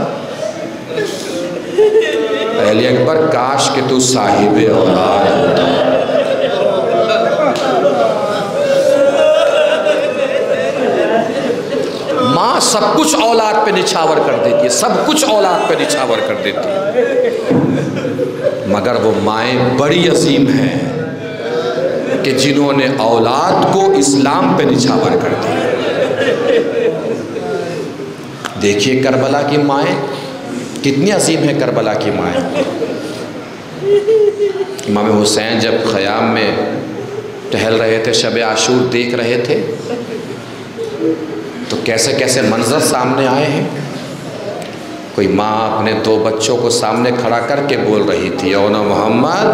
علی اکبر کاش کہ تو صاحب اولاد ہوتا۔ ماں سب کچھ اولاد پہ نچھاور کر دیتی ہے، سب کچھ اولاد پہ نچھاور کر دیتی ہے، مگر وہ مائیں بڑی عظیم ہیں کہ جنہوں نے اولاد کو اسلام پہ نچھاور کر دیا۔ دیکھیے کربلا کی مائیں کتنی عظیم ہیں، کربلا کی مائیں۔ امام حسین جب خیام میں ٹہل رہے تھے، شب عاشور دیکھ رہے تھے، تو کیسے کیسے منظر سامنے آئے ہیں۔ کوئی ماں اپنے 2 بچوں کو سامنے کھڑا کر کے بول رہی تھی، اونا محمد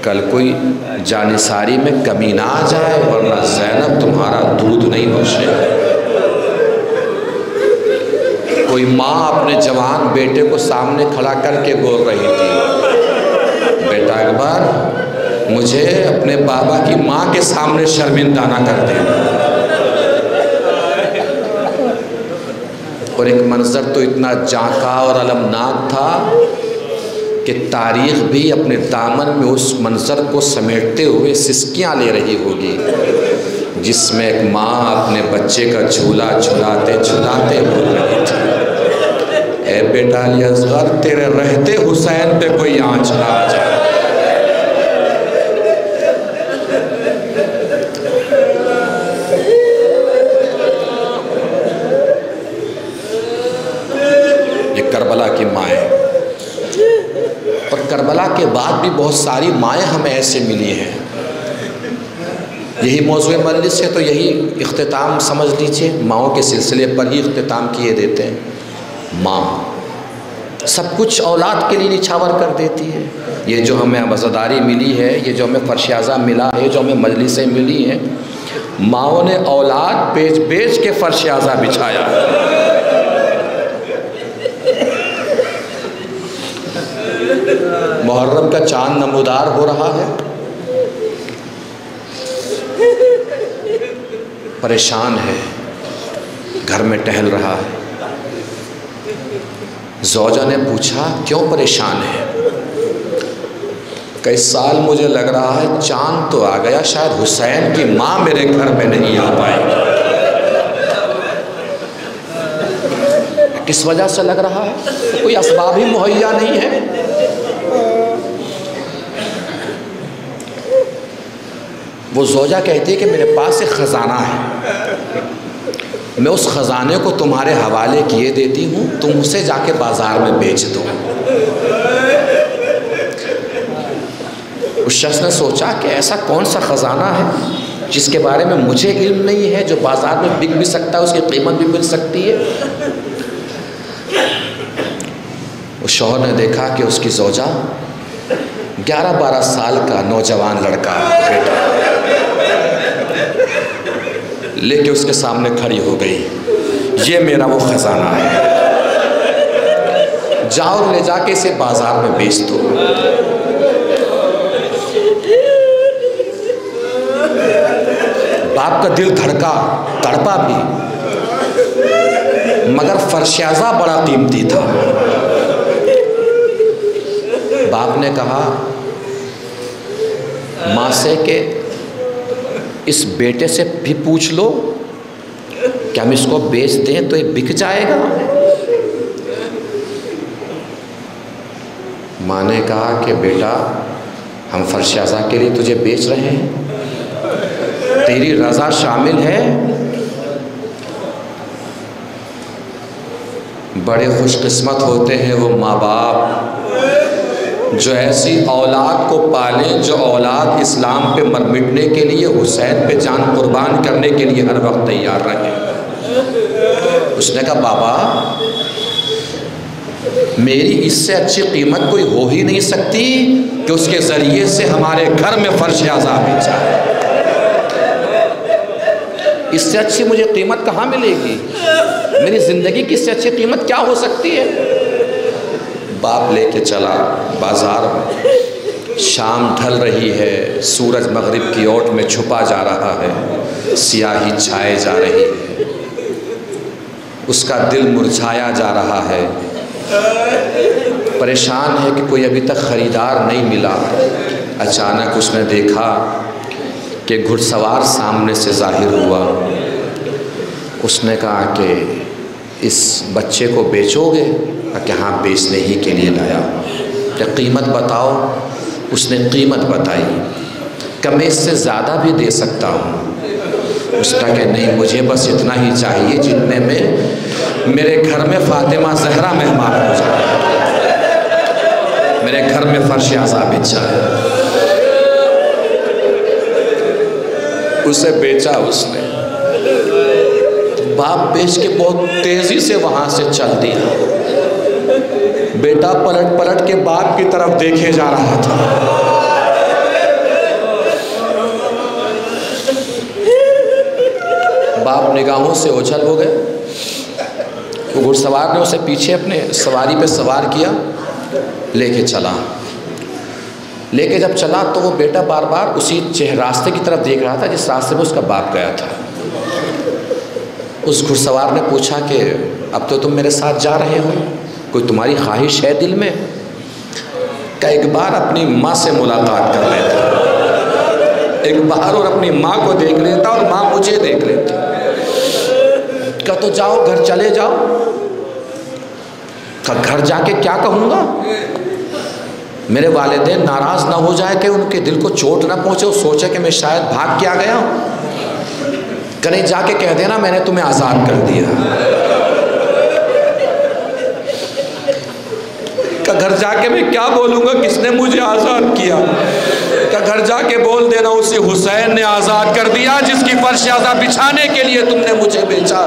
کل کوئی جانثاری میں کمی نہ آ جائے ورنہ زینب تمہارا دودھ نہیں نوشے۔ کوئی ماں اپنے جوان بیٹے کو سامنے کھڑا کر کے بول رہی تھی، بیٹا اکبر مجھے اپنے بابا کی ماں کے سامنے شرمندہ نہ کر دینا۔ اور ایک منظر تو اتنا جانکا اور المناک تھا کہ تاریخ بھی اپنے دامن میں اس منظر کو سمیٹتے ہوئے سسکیاں لے رہی ہوگی، جس میں ایک ماں اپنے بچے کا جھولا جھلاتے جھلاتے بول رہی تھی، اے بیٹا علی اصغر تیرے رہتے حسین پہ کوئی آنچ نہ آ جائے۔ یہ کربلا کی مائیں، اور کربلا کے بعد بھی بہت ساری مائیں ہمیں ایسے ملی ہیں۔ یہی موضوع مجلس ہے تو یہی اختتام سمجھ لیجیے، ماؤں کے سلسلے پر ہی اختتام کیے دیتے ہیں۔ ماں سب کچھ اولاد کے لیے نچھاور کر دیتی ہے۔ یہ جو ہمیں عزاداری ملی ہے، یہ جو ہمیں فرش اعظم ملا ہے، جو ہمیں مجلسیں ملی ہیں، ماؤں نے اولاد بیچ بیچ کے فرش اعظم بچھایا ہے۔ محرم کا چاند نمودار ہو رہا ہے، پریشان ہے، گھر میں ٹہل رہا ہے۔ زوجہ نے پوچھا کیوں پریشان ہے؟ کئی سال مجھے لگ رہا ہے چاند تو آ گیا، شاید حسین کی ماں میرے گھر میں نہیں آ پائے گی۔ کس وجہ سے لگ رہا ہے؟ کوئی اسباب ہی مہیا نہیں ہے۔ وہ زوجہ کہتی ہے کہ میرے پاس ایک خزانہ ہے، میں اس خزانے کو تمہارے حوالے کیے دیتی ہوں، تم اسے جا کے بازار میں بیچ دو۔ اس شخص نے سوچا کہ ایسا کون سا خزانہ ہے جس کے بارے میں مجھے علم نہیں ہے، جو بازار میں بک بھی سکتا ہے، اس کی قیمت بھی مل سکتی ہے۔ اس شوہر نے دیکھا کہ اس کی زوجہ 11-12 سال کا نوجوان لڑکا بیٹا لے کے اس کے سامنے کھڑی ہو گئی، یہ میرا وہ خزانہ ہے، جاؤ لے جا کے اسے بازار میں بیچ دو۔ باپ کا دل دھڑکا، تڑپا بھی، مگر فرشیازہ بڑا قیمتی تھا۔ باپ نے کہا ماں سے کہ اس بیٹے سے بھی پوچھ لو کہ ہم اس کو بیچ دیں تو یہ بک جائے گا۔ ماں نے کہا کہ بیٹا ہم فرش اعضاء کے لیے تجھے بیچ رہے ہیں، تیری رضا شامل ہے۔ بڑے خوش قسمت ہوتے ہیں وہ ماں باپ جو ایسی اولاد کو پالیں، جو اولاد اسلام پہ مر مٹنے کے لیے، حسین پہ جان قربان کرنے کے لیے ہر وقت تیار رہے۔ اس نے کہا بابا میری اس سے اچھی قیمت کوئی ہو ہی نہیں سکتی کہ اس کے ذریعے سے ہمارے گھر میں فرش اعضاء بیچا ہے۔ اس سے اچھی مجھے قیمت کہاں ملے گی؟ میری زندگی کی اس سے اچھی قیمت کیا ہو سکتی ہے؟ باپ لے کے چلا بازار میں، شام ڈھل رہی ہے، سورج مغرب کی اوٹ میں چھپا جا رہا ہے، سیاہی چھائے جا رہی ہے، اس کا دل مرجھایا جا رہا ہے، پریشان ہے کہ کوئی ابھی تک خریدار نہیں ملا۔ اچانک اس نے دیکھا کہ گھڑ سوار سامنے سے ظاہر ہوا۔ اس نے کہا کہ اس بچے کو بیچو گے؟ کہ ہاں بیچنے ہی کے لیے لایا۔ کہ قیمت بتاؤ؟ اس نے قیمت بتائی کہ میں اس سے زیادہ بھی دے سکتا ہوں۔ اس کا کہ نہیں، مجھے بس اتنا ہی چاہیے جتنے میں میرے گھر میں فاطمہ زہرا مہمان ہو جائے، میرے گھر میں فرش اعظم بچھ جائے۔ اسے بیچا اس نے۔ باپ بیچ کے بہت تیزی سے وہاں سے چل دیا۔ بیٹا پلٹ پلٹ کے باپ کی طرف دیکھے جا رہا تھا۔ باپ نگاہوں سے اوجھل ہو گئے۔ وہ گھڑ سوار نے اسے پیچھے اپنے سواری پہ سوار کیا، لے کے چلا۔ لے کے جب چلا تو وہ بیٹا بار بار اسی راستے کی طرف دیکھ رہا تھا جس راستے میں اس کا باپ گیا تھا۔ اس گھڑ سوار نے پوچھا کہ اب تو تم میرے ساتھ جا رہے ہو، کوئی تمہاری خواہش ہے دل میں؟ کہ ایک بار اپنی ماں سے ملاقات کر لیتا، ایک بار اور اپنی ماں کو دیکھ لیتا اور ماں مجھے دیکھ لیتی۔ کہ تو جاؤ، گھر چلے جاؤ۔ کہ گھر جا کے کیا کہوں گا؟ میرے والدین ناراض نہ ہو جائے کہ ان کے دل کو چوٹ نہ پہنچے، وہ سوچے کہ میں شاید بھاگ کے آ گیا ہوں۔ کہ نہیں، جا کے کہہ دینا میں نے تمہیں آزاد کر دیا۔ کہ گھر جا کے میں کیا بولوں گا، کس نے مجھے آزاد کیا؟ کہ گھر جا کے بول دینا اسی حسین نے آزاد کر دیا جس کی فرش اعظم بچھانے کے لیے تم نے مجھے بیچا۔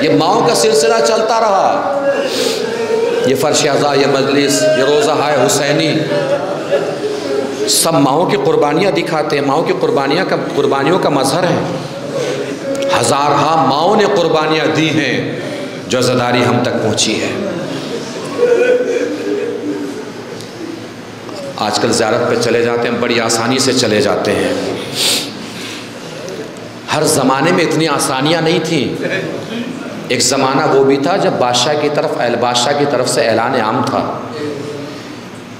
یہ ماؤں کا سلسلہ چلتا رہا، یہ فرش اعظم، یہ مجلس، یہ روزہ ہے حسینی، سب ماؤں کی قربانیاں دکھاتے ہیں۔ ماؤں کی قربانیوں کا مظہر ہے۔ ہزارہا ماؤں نے قربانیاں دی ہیں جو عزاداری ہم تک پہنچی ہے۔ آج کل زیارت پہ چلے جاتے ہیں، بڑی آسانی سے چلے جاتے ہیں۔ ہر زمانے میں اتنی آسانیاں نہیں تھیں۔ ایک زمانہ وہ بھی تھا جب بادشاہ کی طرف سے اعلان عام تھا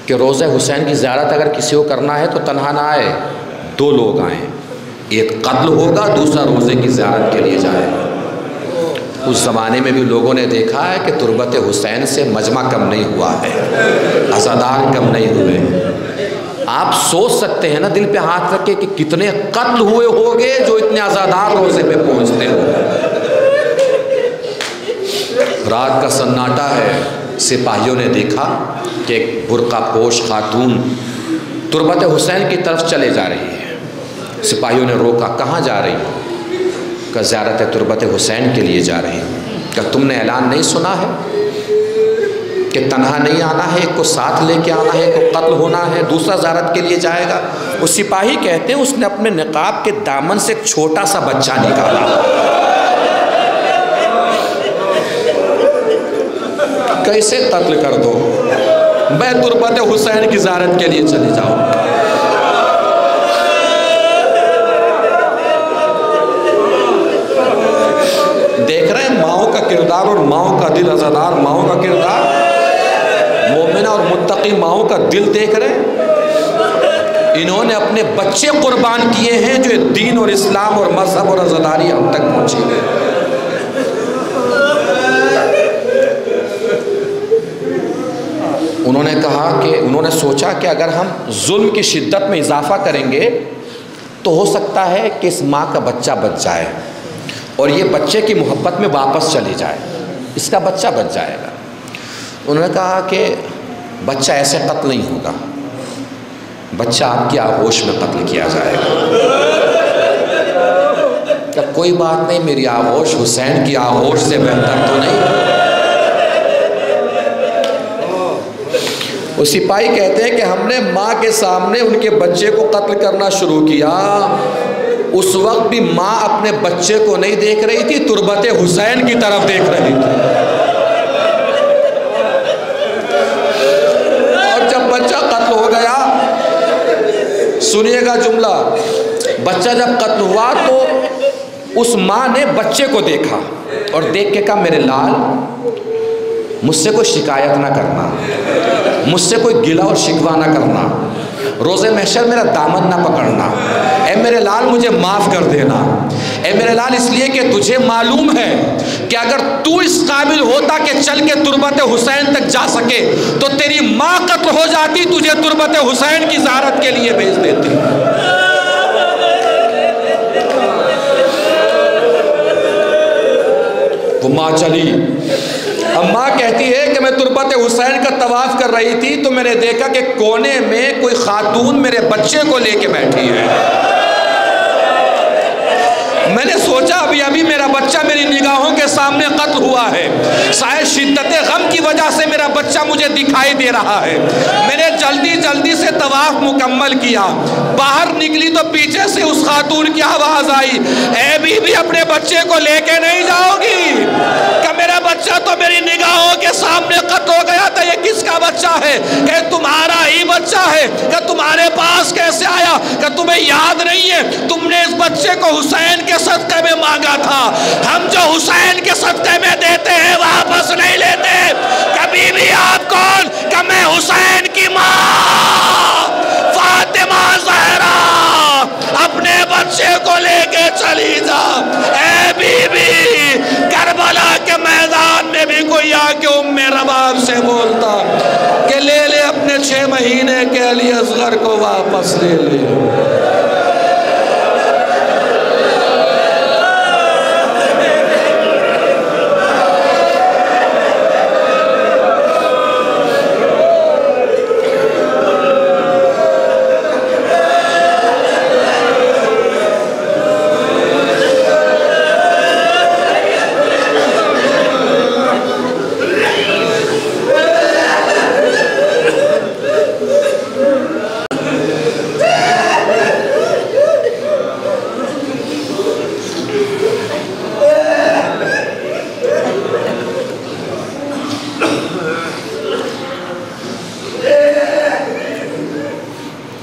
کہ روضہ حسین کی زیارت اگر کسی کو کرنا ہے تو تنہا نہ آئے، دو لوگ آئیں، ایک قتل ہوگا، دوسرا روضے کی زیارت کے لیے جائے گا۔ اس زمانے میں بھی لوگوں نے دیکھا ہے کہ تربت حسین سے مجمع کم نہیں ہوا ہے، عزادار کم نہیں ہوئے۔ آپ سوچ سکتے ہیں نا، دل پہ ہاتھ رکھ کے کہ کتنے قتل ہوئے ہوگے جو اتنے عزادار روضے پہ پہنچتے ہوں۔ رات کا سناٹا ہے، سپاہیوں نے دیکھا کہ ایک برقع پوش خاتون تربت حسین کی طرف چلے جا رہی ہے۔ سپاہیوں نے روکا، کہاں جا رہی ہو؟ کہ زیارت تربت حسین کے لیے جا رہی ہوں۔ کہ تم نے اعلان نہیں سنا ہے کہ تنہا نہیں آنا ہے، ایک کو ساتھ لے کے آنا ہے، ایک کو قتل ہونا ہے، دوسرا زیارت کے لیے جائے گا۔ وہ سپاہی کہتے ہیں اس نے اپنے نقاب کے دامن سے ایک چھوٹا سا بچہ نکالا، کیسے قتل کر دو، میں تربت حسین کی زیارت کے لیے چلی جاؤں۔ دیکھ رہے ہیں ماؤں کا کردار اور ماؤں کا دل، عزادار ماؤں کا کردار، مومنہ اور متقی ماؤں کا دل دیکھ رہے ہیں۔ انہوں نے اپنے بچے قربان کیے ہیں جو دین اور اسلام اور مذہب اور عزاداری ہم تک پہنچی ہے۔ انہوں نے کہا کہ انہوں نے سوچا کہ اگر ہم ظلم کی شدت میں اضافہ کریں گے تو ہو سکتا ہے کہ اس ماں کا بچہ بچ جائے اور یہ بچے کی محبت میں واپس چلی جائے، اس کا بچہ بچ جائے گا۔ انہوں نے کہا کہ بچہ ایسے قتل نہیں ہوگا، بچہ آپ کی آغوش میں قتل کیا جائے گا۔ کہ کوئی بات نہیں، میری آغوش حسین کی آغوش سے بہتر تو نہیں۔ وہ سپاہی کہتے ہیں کہ ہم نے ماں کے سامنے ان کے بچے کو قتل کرنا شروع کیا، اس وقت بھی ماں اپنے بچے کو نہیں دیکھ رہی تھی، تربت حسین کی طرف دیکھ رہی تھی۔ اور جب بچہ قتل ہو گیا، سنیے گا جملہ، بچہ جب قتل ہوا تو اس ماں نے بچے کو دیکھا اور دیکھ کے کہا میرے لال مجھ سے کوئی شکایت نہ کرنا، مجھ سے کوئی گلہ اور شکوہ نہ کرنا، روز محشر میرا دامن نہ پکڑنا، اے میرے لال مجھے معاف کر دینا، اے میرے لال اس لیے کہ تجھے معلوم ہے کہ اگر تو اس قابل ہوتا کہ چل کے تربت حسین تک جا سکے تو تیری ماں قتل ہو جاتی، تجھے تربت حسین کی زیارت کے لیے بھیج دیتی۔ وہ ماں چلی، اب ماں کہتی ہے کہ میں تربت حسین کا طواف کر رہی تھی تو میں نے دیکھا کہ کونے میں کوئی خاتون میرے بچے کو لے کے بیٹھی ہے، میں نے سوچا ابھی میرا بچہ میری نگاہوں کے سامنے قتل ہوا ہے، شاید شدت غم کی وجہ سے میرا بچہ مجھے دکھائی دے رہا ہے، میں نے جلدی سے طواف مکمل کیا، باہر نکلی تو پیچھے سے اس خاتون کی آواز آئی، اے بی بی اپنے بچے کو لے کے نہیں جاؤ گی؟ کہ میرا بچہ تو میری نگاہوں کے سامنے قتل ہو گیا تھا، یہ کس کا بچہ ہے؟ کہ تمہارا ہی بچہ ہے، کہ تمہارے پاس کیسے آیا؟ کہ تمہیں یاد نہیں ہے تم نے اس بچے کو حسین کے صدقے میں مانگا تھا، ہم جو حسین کے صدقے میں دیتے ہیں واپس نہیں لیتے۔ کبھی بھی آپ کون؟ کہ میں حسین کی ماں فاطمہ زہرا اپنے بچے کو لے کے چلی جا۔ اے بی بی کربلا کے میدان میں بھی کوئی آ کے ام رباب سے بولتا کہ لے لے اپنے 6 مہینے کے علی اصغر کو واپس لے لے۔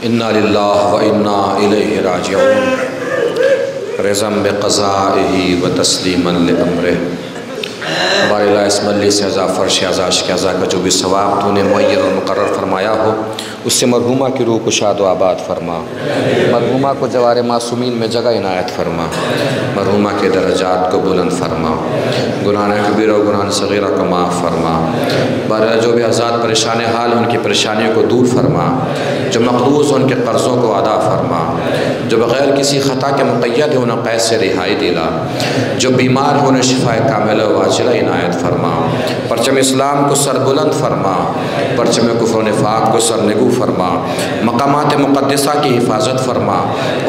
انا للہ و انا الیہ راجعون، رضا بقضائہ و تسلیما لامرہ۔ ہمارے اللہ اس مجلس سے عزا فرش عزا عشق عزا کا جو بھی ثواب تو نے معین اور مقرر فرمایا ہو اس سے مرحومہ کی روح کو شاد و آباد فرما، مرحومہ کو جوار معصومین میں جگہ عنایت فرما، مرحومہ کے درجات کو بلند فرما، گناہ کبیرہ و گناہ صغیرہ کو معاف فرما، بارہ جو بھی آزاد پریشان حال ان کی پریشانیوں کو دور فرما، جو مقروض ان کے قرضوں کو ادا فرما، جو بغیر کسی خطا کے مقید ہے انہیں قید سے رہائی دلا، جو بیمار ہیں انہیں شفا کاملہ و عاجلہ عنایت فرما، پرچم اسلام کو سر بلند فرما، پرچم کفر و نفاق کو سر نگو فرما، مقامات مقدسہ کی حفاظت فرما،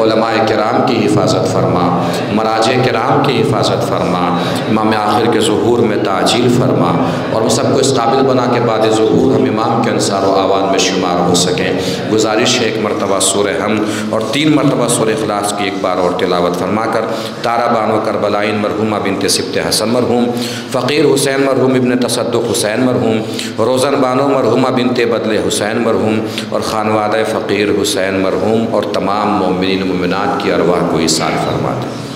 علماء کرام کی حفاظت فرما، مراجع کرام کی حفاظت فرما، امام آخر کے ظہور میں تعجیل فرما، اور ہم سب کو اس قابل بنا کے بعد ظہور ہم امام کے انصار و آوان میں شمار ہو سکیں۔ گزارش ہے 1 مرتبہ سورہ حمد اور 3 مرتبہ سورہ اخلاص کی ایک بار اور تلاوت فرما کر تارہ بانو کربلائن مرحومہ بنت سبط حسن مرحوم، فقیر حسین مرحوم ابن تصدق حسین مرحوم، روزن بانو مرحومہ بنت بدل حسین مرحوم اور خانوادہ فقیر حسین مرحوم اور تمام مومنین و مومنات کی ارواح کو ایصال فرما دیں۔